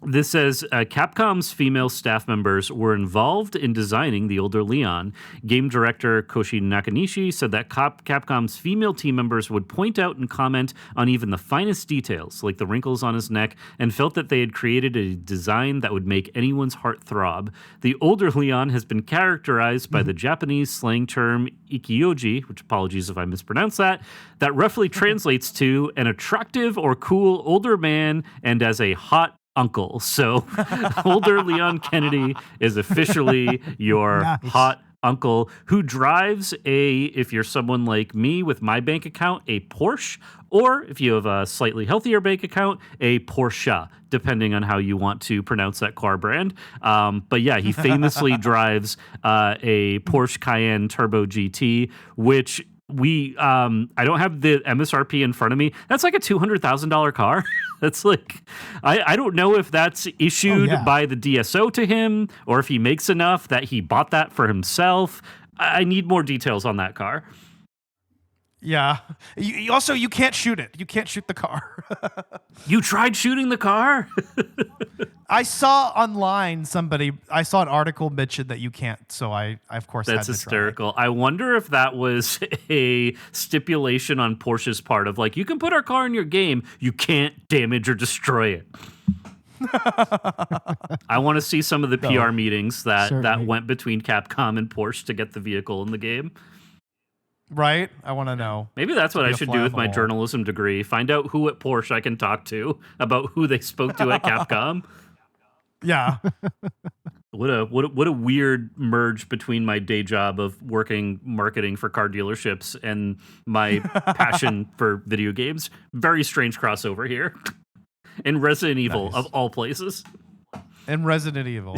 This says, Capcom's female staff members were involved in designing the older Leon. Game director Koshi Nakanishi said that Capcom's female team members would point out and comment on even the finest details, like the wrinkles on his neck, and felt that they had created a design that would make anyone's heart throb. The older Leon has been characterized by the Japanese slang term ikioji, which apologies if I mispronounce that roughly translates to an attractive or cool older man and as a hot uncle. So older Leon Kennedy is officially your hot uncle who drives if you're someone like me with my bank account, a Porsche, or if you have a slightly healthier bank account, a Porsche, depending on how you want to pronounce that car brand. But yeah, he famously drives a Porsche Cayenne Turbo GT, which I don't have the MSRP in front of me. That's like a $200,000 car. That's like, I don't know if that's issued by the DSO to him or if he makes enough that he bought that for himself. I need more details on that car. Yeah. You can't shoot it. You can't shoot the car. You tried shooting the car? I saw online I saw an article mention that you can't. So I of course, that's had to hysterical. try. I wonder if that was a stipulation on Porsche's part of like, you can put our car in your game. You can't damage or destroy it. I want to see some of the PR meetings that went between Capcom and Porsche to get the vehicle in the game. Right? I want to know. Maybe that's what I should do with my journalism degree. Find out who at Porsche I can talk to about who they spoke to at Capcom. Yeah. What a weird merge between my day job of working marketing for car dealerships and my passion for video games. Very strange crossover here. And Resident Evil, of all places. And Resident Evil.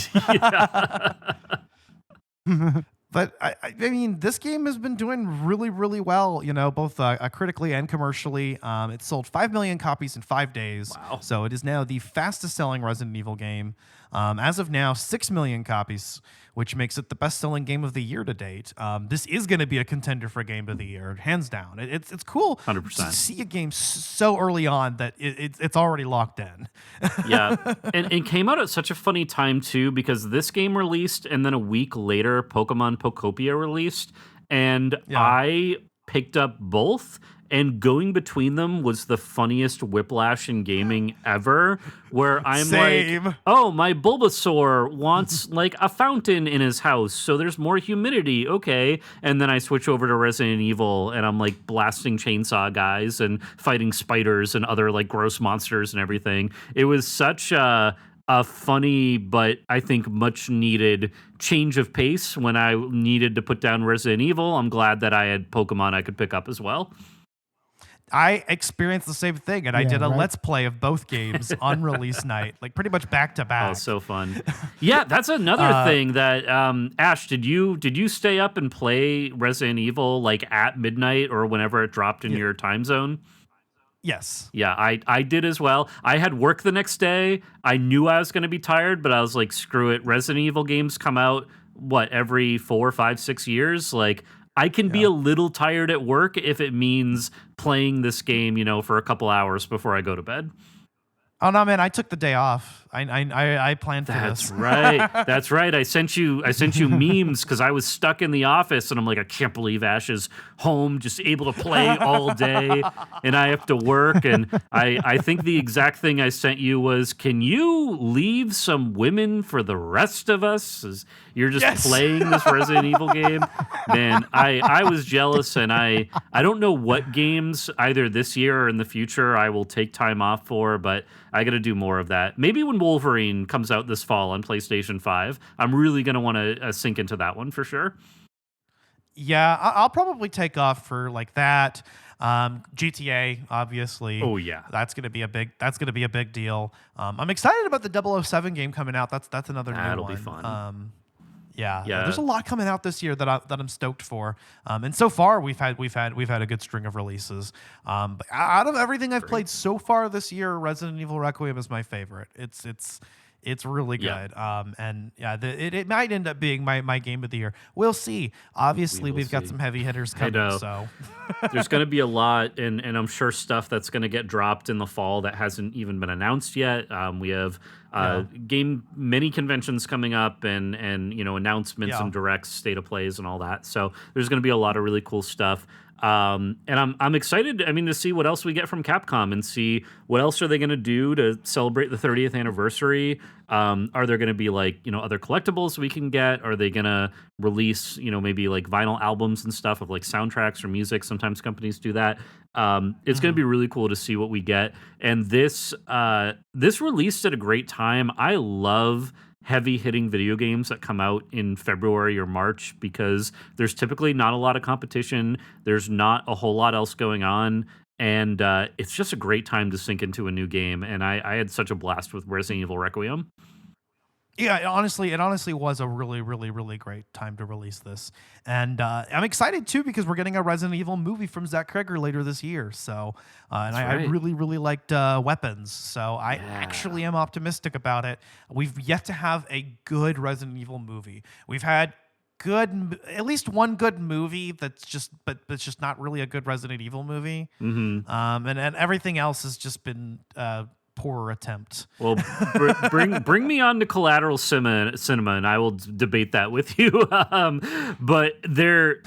But I mean, this game has been doing really, really well, both critically and commercially. It sold 5 million copies in 5 days. Wow. So it is now the fastest selling Resident Evil game. As of now, 6 million copies, which makes it the best selling game of the year to date. This is going to be a contender for game of the year, hands down. It's cool 100%. to see a game so early on that it's already locked in. Yeah, and it came out at such a funny time too, because this game released and then a week later Pokemon Pokopia released, and I picked up both, and going between them was the funniest whiplash in gaming ever, where I'm like, oh, my Bulbasaur wants like a fountain in his house, so there's more humidity, okay. And then I switch over to Resident Evil, and I'm like blasting chainsaw guys and fighting spiders and other like gross monsters and everything. It was such a funny, but I think much needed change of pace when I needed to put down Resident Evil. I'm glad that I had Pokemon I could pick up as well. I experienced the same thing, and I did a Let's Play of both games on release night, like pretty much back to back. Oh, so fun. Yeah, that's another thing that, Ash, did you stay up and play Resident Evil like at midnight or whenever it dropped in your time zone? Yes. Yeah, I did as well. I had work the next day. I knew I was going to be tired, but I was like, screw it. Resident Evil games come out, every 4, 5, 6 years? Like, I can be a little tired at work if it means playing this game, for a couple hours before I go to bed. Oh no, man! I took the day off. I planned for this. That's right. That's right. I sent you memes because I was stuck in the office, and I'm like, I can't believe Ash is home, just able to play all day, and I have to work. And I think the exact thing I sent you was, can you leave some women for the rest of us? As you're just playing this Resident Evil game. Man, I was jealous, and I don't know what games either this year or in the future I will take time off for, but I got to do more of that. Maybe when Wolverine comes out this fall on PlayStation 5, I'm really going to want to sink into that one for sure. Yeah, I'll probably take off for like that. GTA, obviously. Oh yeah, that's gonna be a big deal. I'm excited about the 007 game coming out. That's another new one. That'll be fun. Yeah, there's a lot coming out this year that I'm stoked for. And so far we've had a good string of releases. But out of everything I've played so far this year, Resident Evil Requiem is my favorite. It's really good. And it might end up being my game of the year. We'll see. Obviously, we've got some heavy hitters coming. So there's going to be a lot, and I'm sure stuff that's going to get dropped in the fall that hasn't even been announced yet. We have many conventions coming up, and announcements and directs, state of plays, and all that. So there's going to be a lot of really cool stuff. And I'm excited, to see what else we get from Capcom and see what else are they going to do to celebrate the 30th anniversary. Are there going to be other collectibles we can get? Are they going to release, maybe like vinyl albums and stuff of like soundtracks or music? Sometimes companies do that. It's going to be really cool to see what we get. And this released at a great time. I love heavy-hitting video games that come out in February or March because there's typically not a lot of competition. There's not a whole lot else going on. And it's just a great time to sink into a new game. And I had such a blast with Resident Evil Requiem. Yeah, it honestly was a really, really, really great time to release this. And I'm excited, too, because we're getting a Resident Evil movie from Zach Cregger later this year. So, I really, really liked Weapons. So I actually am optimistic about it. We've yet to have a good Resident Evil movie. We've had at least one good movie that's just not really a good Resident Evil movie. Mm-hmm. And everything else has just been poorer attempt. Well, bring me on to Collateral cinema, and I will debate that with you. But they're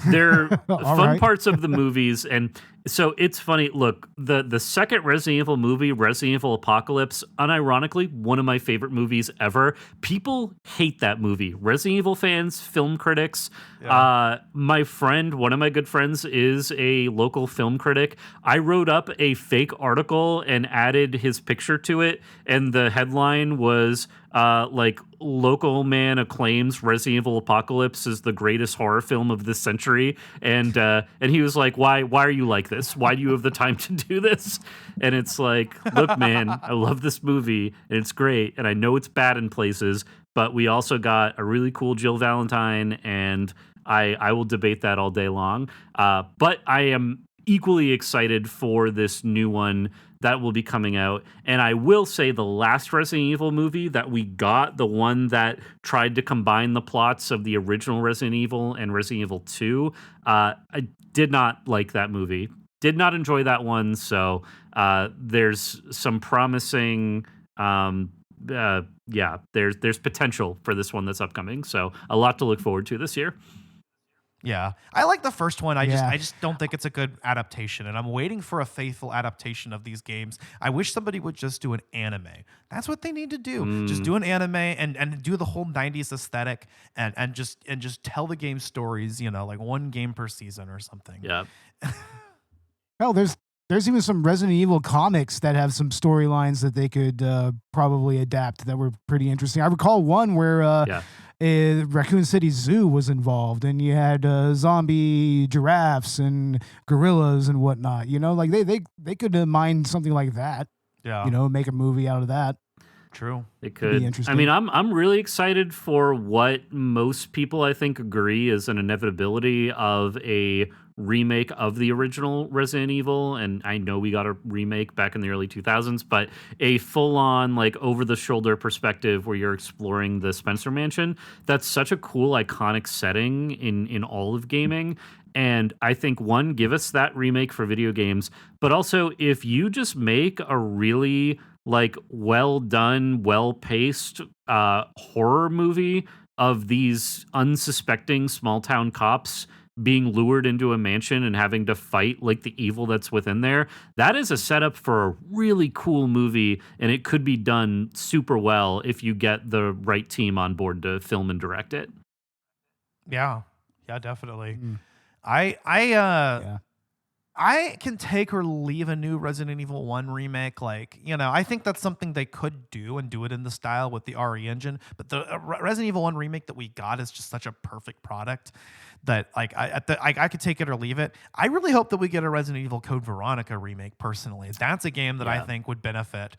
fun parts of the movies, and so it's funny. Look, the second Resident Evil movie, Resident Evil Apocalypse, unironically, one of my favorite movies ever. People hate that movie. Resident Evil fans, film critics. Yeah. My friend, one of my good friends, is a local film critic. I wrote up a fake article and added his picture to it, and the headline was like, local man acclaims Resident Evil Apocalypse is the greatest horror film of this century, and he was like, why are you like this? Why do you have the time to do this? And it's like, look, man, I love this movie and it's great, and I know it's bad in places, but we also got a really cool Jill Valentine, and I will debate that all day long. But I am equally excited for this new one that will be coming out. And I will say the last Resident Evil movie that we got, the one that tried to combine the plots of the original Resident Evil and Resident Evil 2, I did not like that movie. Did not enjoy that one. So there's some promising, there's potential for this one that's upcoming. So a lot to look forward to this year. Yeah, I like the first one. I just don't think it's a good adaptation, and I'm waiting for a faithful adaptation of these games. I wish somebody would just do an anime. That's what they need to do. Just do an anime and do the whole 90s aesthetic and just tell the game stories, like one game per season or something. Yeah. Hell, there's even some Resident Evil comics that have some storylines that they could probably adapt that were pretty interesting. I recall one where Raccoon City Zoo was involved, and you had zombie giraffes and gorillas and whatnot. Like they could mine something like that. Yeah. Make a movie out of that. True. It could. Be interesting. I mean, I'm really excited for what most people, I think, agree is an inevitability of a remake of the original Resident Evil. And I know we got a remake back in the early 2000s, but a full-on, like, over-the-shoulder perspective where you're exploring the Spencer Mansion. That's such a cool, iconic setting in all of gaming. And I think, one, give us that remake for video games, but also if you just make a really well done, well paced horror movie of these unsuspecting small town cops being lured into a mansion and having to fight the evil that's within there, that is a setup for a really cool movie, and it could be done super well if you get the right team on board to film and direct it. Yeah, definitely. Mm. I can take or leave a new Resident Evil 1 remake. I think that's something they could do and do it in the style with the RE engine. But the Resident Evil 1 remake that we got is just such a perfect product that I could take it or leave it. I really hope that we get a Resident Evil Code Veronica remake personally. That's a game that I think would benefit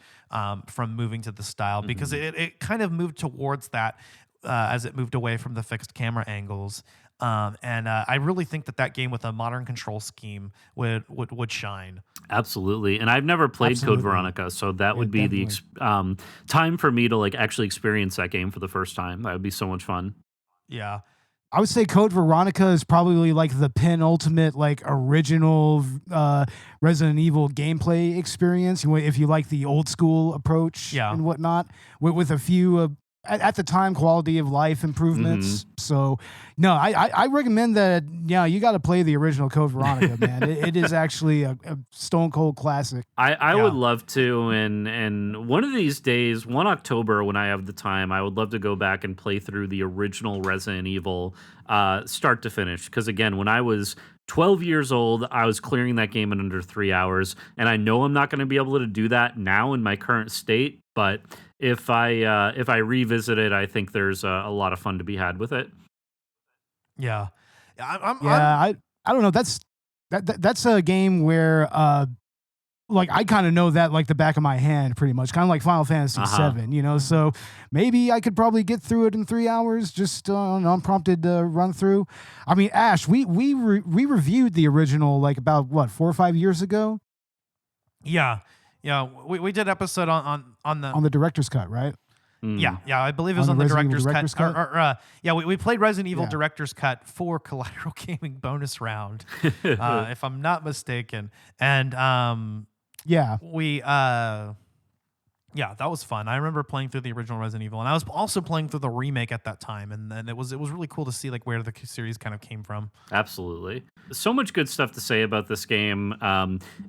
from moving to the style because it kind of moved towards that as it moved away from the fixed camera angles. And I really think that game with a modern control scheme would shine. Absolutely. And I've never played Code Veronica, so that would be definitely the time for me to actually experience that game for the first time. That would be so much fun. Yeah. I would say Code Veronica is probably the penultimate original Resident Evil gameplay experience. If you like the old school approach and whatnot, with a few at the time quality of life improvements. So no, I recommend that. You got to play the original Code Veronica, man. It is actually a stone cold classic. I would love to, and one of these days, 1 October, when I have the time, I would love to go back and play through the original Resident Evil start to finish. Because again, when I was 12 years old, I was clearing that game in under 3 hours, and I know I'm not going to be able to do that now in my current state, but if I revisit it, I think there's a lot of fun to be had with it. Yeah, I don't know. That's a game where I kind of know that the back of my hand, pretty much, kind of like Final Fantasy VII. So maybe I could probably get through it in 3 hours, just an unprompted run through. I mean, Ash, we reviewed the original about 4 or 5 years ago. Yeah, we did an episode on the director's cut, right? Yeah, I believe it was on the director's cut. We played Resident Evil director's cut for Collateral Gaming bonus round, if I'm not mistaken. And that was fun. I remember playing through the original Resident Evil, and I was also playing through the remake at that time, and then it was really cool to see like where the series kind of came from. Absolutely, so much good stuff to say about this game.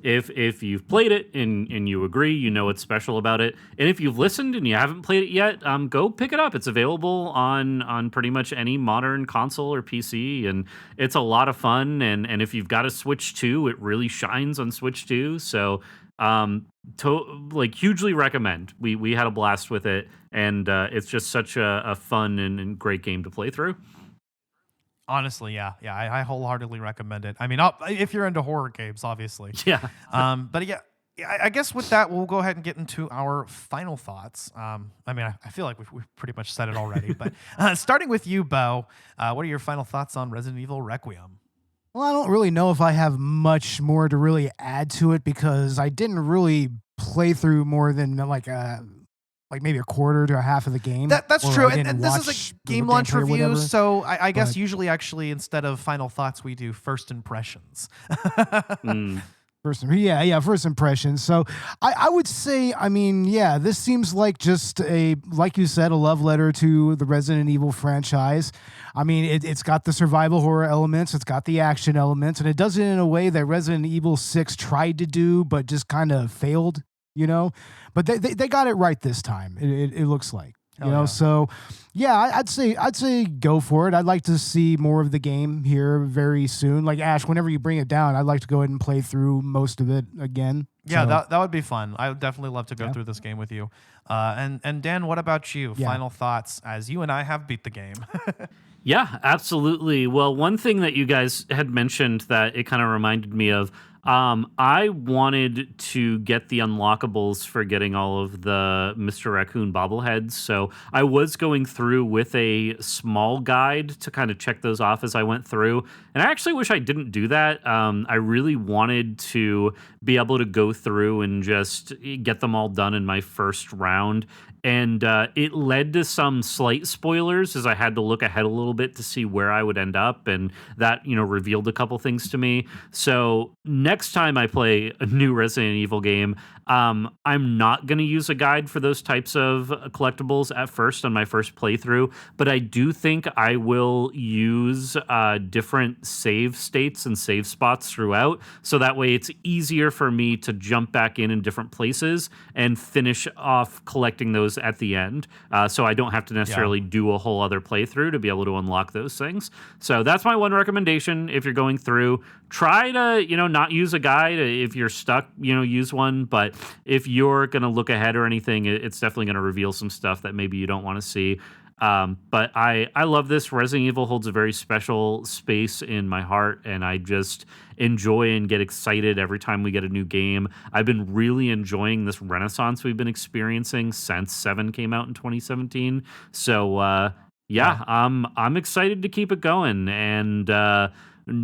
If you've played it and you agree, you know what's special about it, and if you've listened and you haven't played it yet, go pick it up. It's available on pretty much any modern console or PC, and it's a lot of fun. And if you've got a Switch 2, it really shines on Switch 2. So. Hugely recommend. We had a blast with it, and it's just such a fun and great game to play through. Honestly, I wholeheartedly recommend it. I mean, if you're into horror games, obviously. Yeah. I guess with that, we'll go ahead and get into our final thoughts. I feel like we've pretty much said it already, but starting with you, Bo, what are your final thoughts on Resident Evil Requiem? Well, I don't really know if I have much more to really add to it because I didn't really play through more than like maybe a quarter to a half of the game. That's true. And this is a game launch review, so I guess usually actually instead of final thoughts, we do first impressions. First impressions. So I would say, this seems like just like you said, a love letter to the Resident Evil franchise. I mean, it's got the survival horror elements, it's got the action elements, and it does it in a way that Resident Evil 6 tried to do, but just kind of failed, But they got it right this time, it looks like. So I'd say go for it. I'd like to see more of the game here very soon. Like Ash, whenever you bring it down, I'd like to go ahead and play through most of it again. Yeah, that would be fun. I would definitely love to go through this game with you. And Dan, what about you? Final thoughts as you and I have beat the game. Yeah, absolutely. Well, one thing that you guys had mentioned that it kind of reminded me of, I wanted to get the unlockables for getting all of the Mr. Raccoon bobbleheads. So I was going through with a small guide to kind of check those off as I went through. And I actually wish I didn't do that. I really wanted to be able to go through and just get them all done in my first round. And it led to some slight spoilers as I had to look ahead a little bit to see where I would end up. And that, revealed a couple things to me. So next time I play a new Resident Evil game, I'm not going to use a guide for those types of collectibles at first on my first playthrough. But I do think I will use different save states and save spots throughout. So that way it's easier for me to jump back in different places and finish off collecting those at the end, so I don't have to necessarily do a whole other playthrough to be able to unlock those things. So that's my one recommendation. If you're going through, try to not use a guide. If you're stuck, use one. But if you're going to look ahead or anything, it's definitely going to reveal some stuff that maybe you don't want to see. But I love this. Resident Evil holds a very special space in my heart, and I just enjoy and get excited every time we get a new game. I've been really enjoying this renaissance we've been experiencing since 7 came out in 2017. So I'm excited to keep it going. And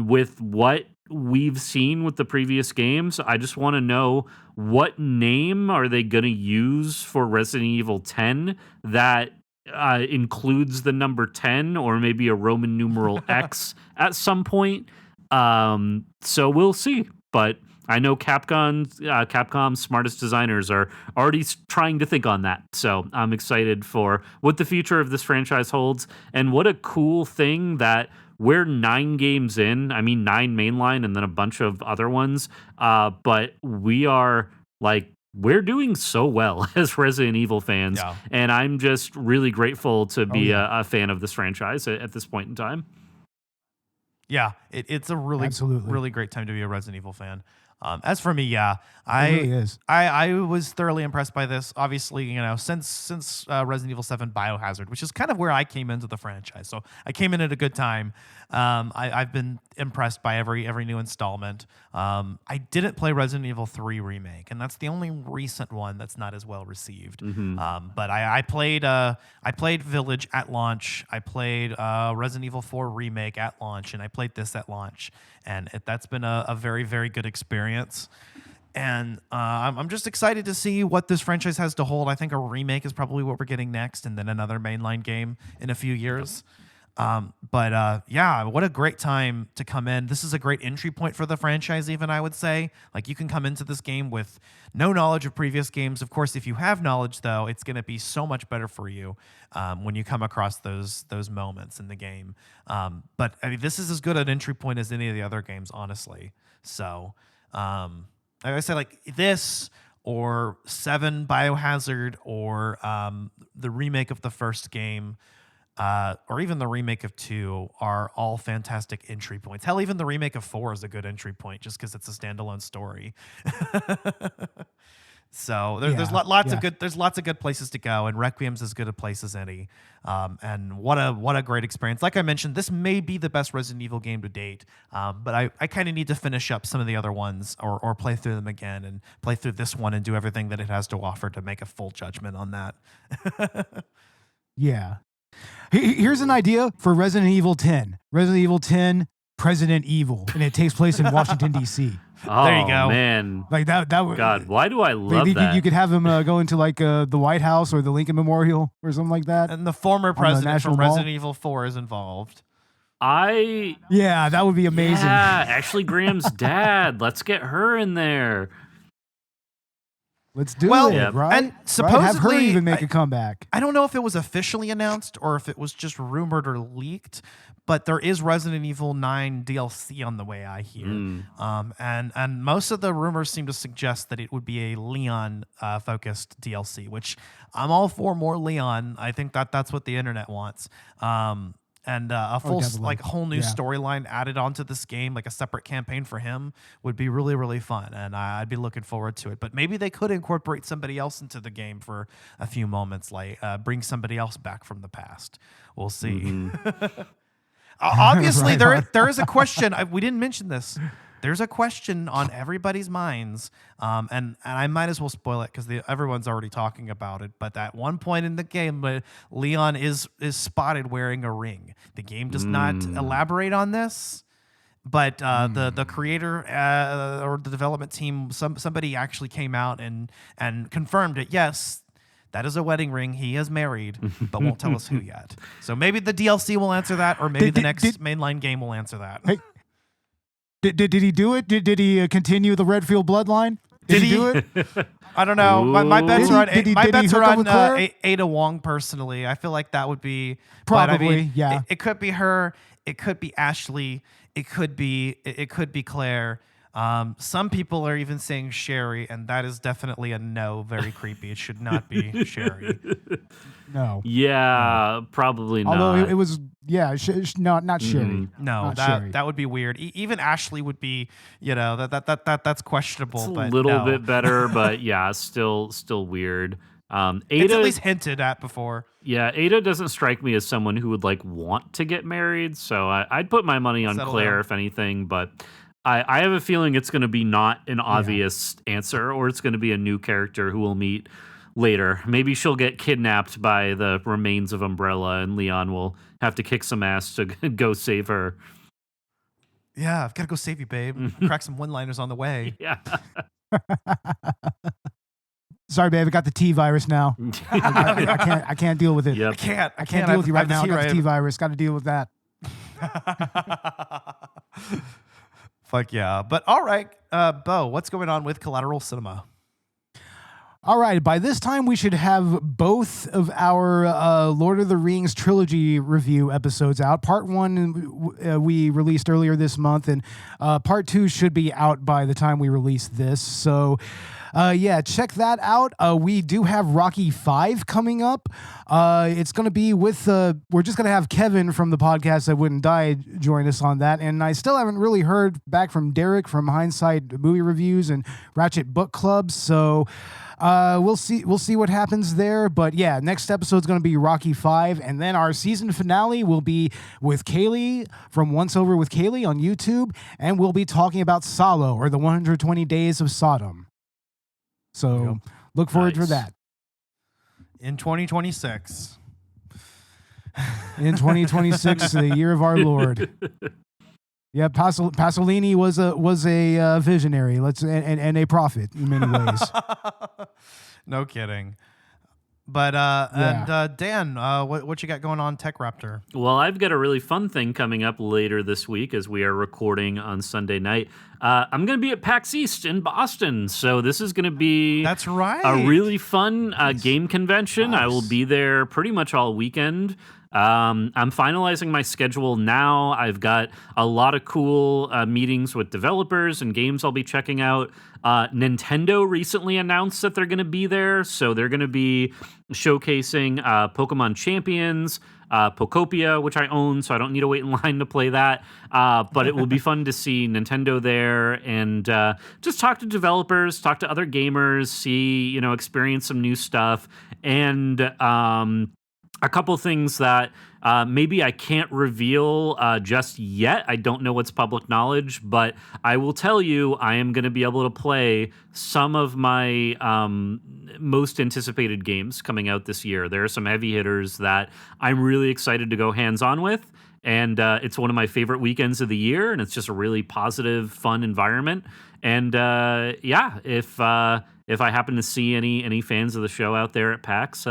with what we've seen with the previous games, I just want to know, what name are they going to use for Resident Evil 10 that includes the number 10 or maybe a Roman numeral X at some point. So we'll see. But I know Capcom's smartest designers are already trying to think on that. So I'm excited for what the future of this franchise holds. And what a cool thing that we're 9 games in. I mean, 9 mainline and then a bunch of other ones. But we are we're doing so well as Resident Evil fans, and I'm just really grateful to be a fan of this franchise at this point in time. Yeah, it's a really great time to be a Resident Evil fan. As for me, I was thoroughly impressed by this. Obviously, since Resident Evil 7 Biohazard, which is kind of where I came into the franchise. So I came in at a good time. I've been impressed by every new installment. I didn't play Resident Evil 3 Remake, and that's the only recent one that's not as well received. But I played Village at launch. I played Resident Evil 4 Remake at launch, and I played this at launch. And that's been a very, very good experience. And I'm just excited to see what this franchise has to hold. I think a remake is probably what we're getting next, and then another mainline game in a few years. Yeah, what a great time to come in. This is a great entry point for the franchise, even, I would say. Like, you can come into this game with no knowledge of previous games. Of course, if you have knowledge, though, it's going to be so much better for you when you come across those moments in the game. But I mean, this is as good an entry point as any of the other games, honestly. So, like I said, like this or 7 Biohazard or the remake of the first game, or even the remake of 2 are all fantastic entry points. Hell, even the remake of 4 is a good entry point just because it's a standalone story. So there's lots of good places to go, and Requiem's as good a place as any. And what a great experience. Like I mentioned, this may be the best Resident Evil game to date, but I kind of need to finish up some of the other ones or play through them again and play through this one and do everything that it has to offer to make a full judgment on that. Yeah. Here's an idea for Resident Evil 10. Resident Evil 10, President Evil, and it takes place in Washington, D.C. Oh, there you go, man. Like that would, God, why do I love that? You could have him go into like the White House or the Lincoln Memorial or something like that. And the former president from Resident Evil 4 is involved. Yeah, that would be amazing. Yeah, Ashley Graham's dad. Let's get her in there. Let's do it, right? And supposedly, have her even make a comeback. I don't know if it was officially announced or if it was just rumored or leaked, but there is Resident Evil 9 DLC on the way, I hear. And most of the rumors seem to suggest that it would be a Leon focused DLC, which I'm all for more Leon. I think that's what the internet wants. And a full, whole new storyline added onto this game, like a separate campaign for him, would be really, really fun. And I'd be looking forward to it. But maybe they could incorporate somebody else into the game for a few moments, like bring somebody else back from the past. We'll see. Mm-hmm. Obviously, there is a question. We didn't mention this. There's a question on everybody's minds, and I might as well spoil it because everyone's already talking about it. But at one point in the game, Leon is spotted wearing a ring. The game does not elaborate on this, but the creator or the development team, somebody actually came out and confirmed it. Yes, that is a wedding ring. He is married, but won't tell us who yet. So maybe the DLC will answer that, or maybe the next mainline game will answer that. Hey. Did he do it? Did he continue the Redfield bloodline? Did he do it? I don't know. My bets are on Ada Wong personally. I feel like that would be probably yeah. It could be her. It could be Ashley. It could be Claire. Some people are even saying Sherry, and that is definitely a no. Very creepy. It should not be Sherry. No. Yeah, probably not. Although it was, not Sherry. No, that would be weird. Even Ashley would be, that's questionable. It's but a little bit better, but yeah, still weird. Ada, it's at least hinted at before. Yeah, Ada doesn't strike me as someone who would want to get married, so I'd put my money on Claire if anything, but I have a feeling it's going to be not an obvious answer, or it's going to be a new character who we'll meet later. Maybe she'll get kidnapped by the remains of Umbrella, and Leon will have to kick some ass to go save her. Yeah, I've got to go save you, babe. Crack some one-liners on the way. Yeah. Sorry, babe. I got the T virus now. I can't deal with it. Yep. I can't deal with you right now. I got the T virus. Got to deal with that. Fuck yeah. But all right, Bo, what's going on with Collateral Cinema? All right, by this time we should have both of our Lord of the Rings trilogy review episodes out. Part 1 we released earlier this month, and Part 2 should be out by the time we release this. So, check that out. We do have Rocky 5 coming up. It's going to be with, we're just going to have Kevin from the podcast That Wouldn't Die join us on that. And I still haven't really heard back from Derek from Hindsight Movie Reviews and Ratchet Book Club. So, we'll see what happens there. But yeah, next episode's going to be Rocky 5. And then our season finale will be with Kaylee from Once Over with Kaylee on YouTube. And we'll be talking about Salo, or the 120 Days of Sodom. So look forward to that. In 2026. In 2026, the year of our Lord. Yeah, Pasolini was a visionary. And a prophet in many ways. No kidding. But Dan, what you got going on, Tech Raptor? Well, I've got a really fun thing coming up later this week as we are recording on Sunday night. I'm going to be at PAX East in Boston, so this is going to be that's right a really fun game convention. Nice. I will be there pretty much all weekend. I'm finalizing my schedule now. I've got a lot of cool meetings with developers and games I'll be checking out. Nintendo recently announced that they're going to be there, so they're going to be showcasing Pokemon Champions, Pokopia, which I own, so I don't need to wait in line to play that. But it will be fun to see Nintendo there and just talk to developers, talk to other gamers, see, experience some new stuff, and a couple things that maybe I can't reveal just yet. I don't know what's public knowledge, but I will tell you I am going to be able to play some of my most anticipated games coming out this year. There are some heavy hitters that I'm really excited to go hands-on with, and it's one of my favorite weekends of the year, and it's just a really positive, fun environment. And if I happen to see any fans of the show out there at PAX,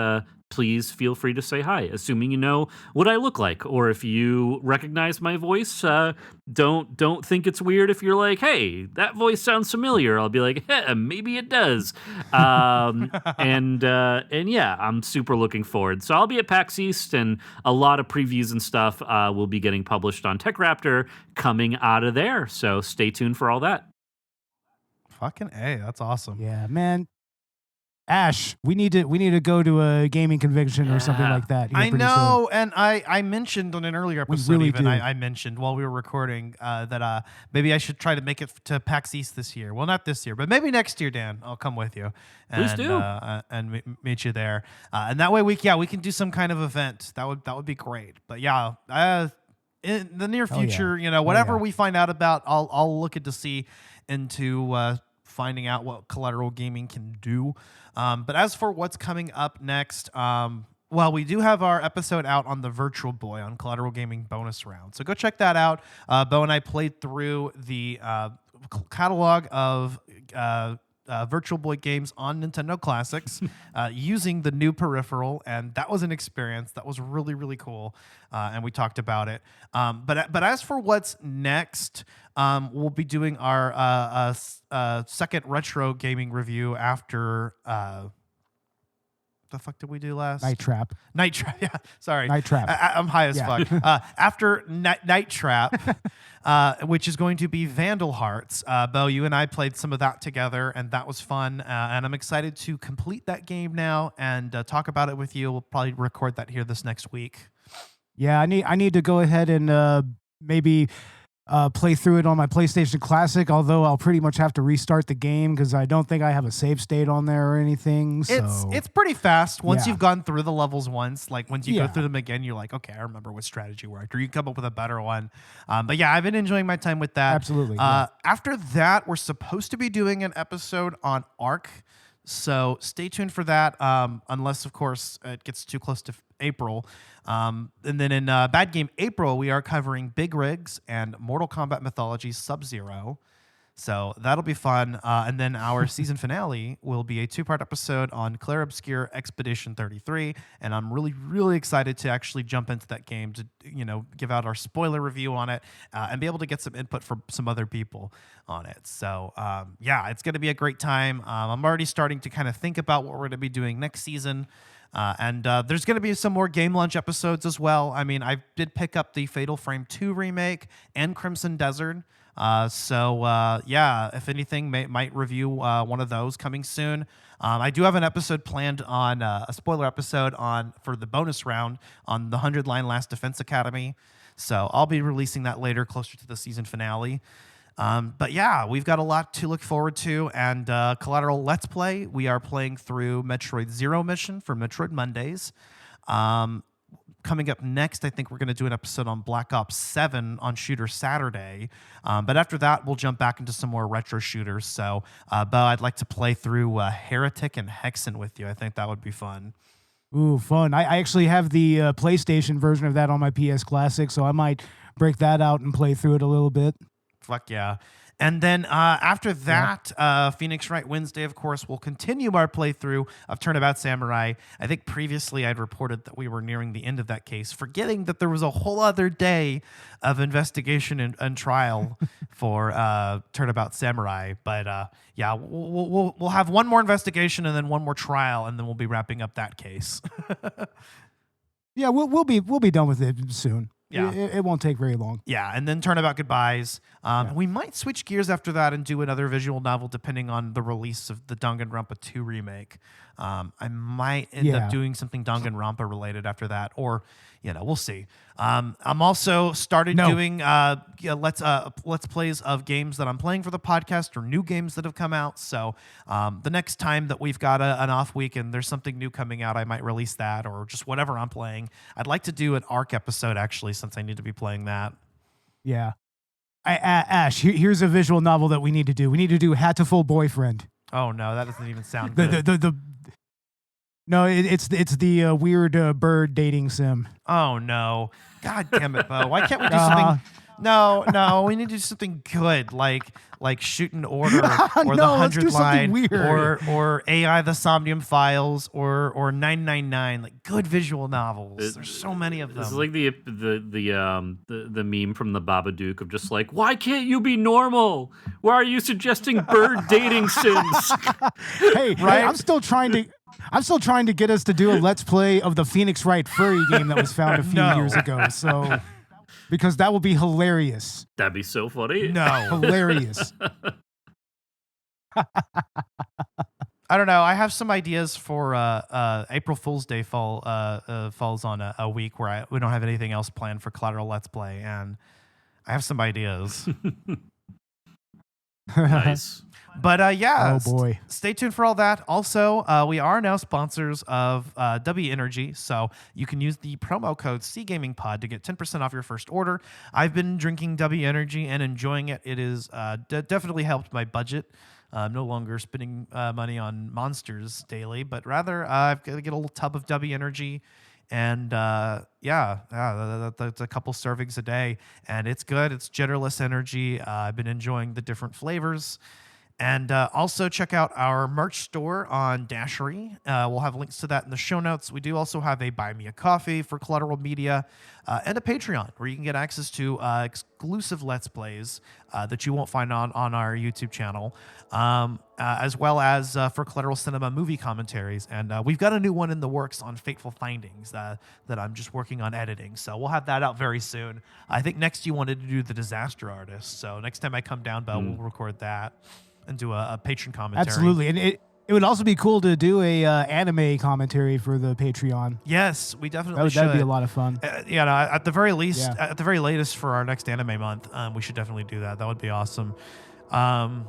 please feel free to say hi, assuming you know what I look like. Or if you recognize my voice, don't think it's weird if you're like, hey, that voice sounds familiar. I'll be like, hey, maybe it does. And yeah, I'm super looking forward. So I'll be at PAX East, and a lot of previews and stuff will be getting published on Tech Raptor coming out of there. So stay tuned for all that. Fucking A, that's awesome. Yeah, man. Ash, we need to go to a gaming convention or something like that. I know, and I mentioned on an earlier episode, I mentioned while we were recording that maybe I should try to make it to PAX East this year. Well, not this year, but maybe next year, Dan. I'll come with you. Please do. And meet you there. And that way we can do some kind of event. That would be great. But yeah, in the near future, whatever we find out about, I'll look to see into finding out what Collateral Gaming can do. But as for what's coming up next, we do have our episode out on the Virtual Boy on Collateral Gaming bonus round. So go check that out. Bo and I played through the catalog of Virtual Boy games on Nintendo Classics using the new peripheral, and that was an experience that was really, really cool, and we talked about it. But as for what's next, we'll be doing our second retro gaming review after the fuck did we do last? Night Trap, yeah. Sorry. Night Trap. I'm high as fuck. After Night Trap, which is going to be Vandal Hearts. Bo, you and I played some of that together, and that was fun. And I'm excited to complete that game now and talk about it with you. We'll probably record that here this next week. Yeah, I need to go ahead and maybe play through it on my PlayStation Classic, although I'll pretty much have to restart the game because I don't think I have a save state on there or anything. So. It's pretty fast once you've gone through the levels once. Like once you go through them again, you're like, okay, I remember what strategy worked, or you come up with a better one. But yeah, I've been enjoying my time with that. Absolutely. After that, we're supposed to be doing an episode on Ark. So stay tuned for that, unless, of course, it gets too close to April. And then in Bad Game April, we are covering Big Rigs and Mortal Kombat Mythology Sub-Zero. So that'll be fun. And then our season finale will be a 2-part episode on Clair Obscure Expedition 33. And I'm really, really excited to actually jump into that game to, give out our spoiler review on it and be able to get some input from some other people on it. So, it's going to be a great time. I'm already starting to kind of think about what we're going to be doing next season. And there's going to be some more Game Lunch episodes as well. I mean, I did pick up the Fatal Frame 2 remake and Crimson Desert. If anything, might review one of those coming soon. I do have an episode planned on a spoiler episode for the bonus round on the 100 Line Last Defense Academy. So I'll be releasing that later, closer to the season finale. But yeah, we've got a lot to look forward to. And Collateral Let's Play, we are playing through Metroid Zero Mission for Metroid Mondays. Coming up next, I think we're going to do an episode on Black Ops 7 on Shooter Saturday. But after that, we'll jump back into some more retro shooters. So, Bo, I'd like to play through Heretic and Hexen with you. I think that would be fun. Ooh, fun. I actually have the PlayStation version of that on my PS Classic, so I might break that out and play through it a little bit. Fuck yeah. And then after that, Phoenix Wright Wednesday, of course, we'll continue our playthrough of Turnabout Samurai. I think previously I'd reported that we were nearing the end of that case, forgetting that there was a whole other day of investigation and trial for Turnabout Samurai. But yeah, we'll have one more investigation and then one more trial, and then we'll be wrapping up that case. Yeah, we'll be done with it soon. Yeah. It won't take very long. Yeah, and then Turnabout Goodbyes. We might switch gears after that and do another visual novel depending on the release of the Danganronpa 2 remake. I might end up doing something Danganronpa related after that, or we'll see. I'm also started doing let's plays of games that I'm playing for the podcast or new games that have come out. So the next time that we've got an off week and there's something new coming out, I might release that or just whatever I'm playing. I'd like to do an ARC episode actually, since I need to be playing that. Yeah. Ash, here's a visual novel that we need to do. We need to do Hatful Boyfriend. Oh no, that doesn't even sound good. No, it's the weird bird dating sim. Oh no! God damn it, Bo! Why can't we do something? No, we need to do something good, like Shoot an Order, or the 100 Line, or AI the Somnium Files, or 999. Like good visual novels. There's so many of them. It's like the meme from the Babadook of just like, why can't you be normal? Why are you suggesting bird dating sims? Hey, I'm still trying to get us to do a Let's Play of the Phoenix Wright furry game that was found a few years ago. So, because that would be hilarious. That'd be so funny. No. Hilarious. I don't know. I have some ideas for April Fool's Day falls on a week where we don't have anything else planned for Collateral Let's Play, and I have some ideas. Nice. But yeah, oh boy. Stay tuned for all that. Also, we are now sponsors of W Energy, so you can use the promo code CGamingPod to get 10% off your first order. I've been drinking W Energy and enjoying it. It has definitely helped my budget. I'm no longer spending money on monsters daily, but rather I've got to get a little tub of W Energy. And that's a couple servings a day, and it's good. It's genderless energy. I've been enjoying the different flavors. And also check out our merch store on Dashery. We'll have links to that in the show notes. We do also have a Buy Me a Coffee for Collateral Media and a Patreon where you can get access to exclusive Let's Plays that you won't find on our YouTube channel, as well as for Collateral Cinema movie commentaries. And we've got a new one in the works on Fateful Findings that I'm just working on editing. So we'll have that out very soon. I think next you wanted to do The Disaster Artist. So next time I come down, we'll record that and do a patron commentary. Absolutely. And it would also be cool to do a anime commentary for the Patreon. Yes, we definitely should. That'd be a lot of fun. At the very least, at the very latest for our next anime month, we should definitely do that. That would be awesome. That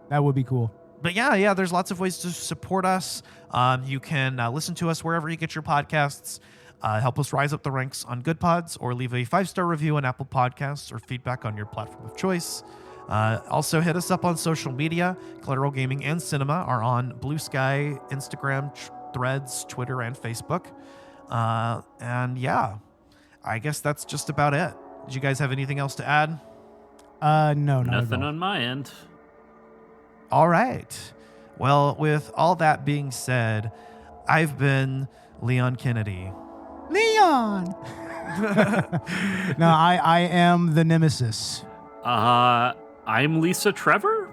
would be cool. But yeah, there's lots of ways to support us. You can listen to us wherever you get your podcasts. Help us rise up the ranks on Good Pods, or leave a 5-star review on Apple Podcasts, or feedback on your platform of choice. Also, hit us up on social media. Collateral Gaming and Cinema are on Blue Sky, Instagram, Threads, Twitter, and Facebook. And yeah, I guess that's just about it. Did you guys have anything else to add? No, nothing on my end. All right. Well, with all that being said, I've been Leon Kennedy. Leon! No, I am the Nemesis. I'm Lisa Trevor?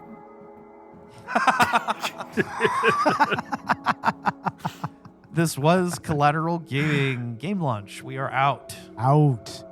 This was Collateral Gaming Game Launch. We are out. Out.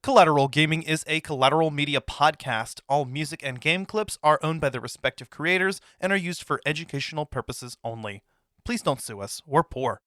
Collateral Gaming is a Collateral Media podcast. All music and game clips are owned by the respective creators and are used for educational purposes only. Please don't sue us. We're poor.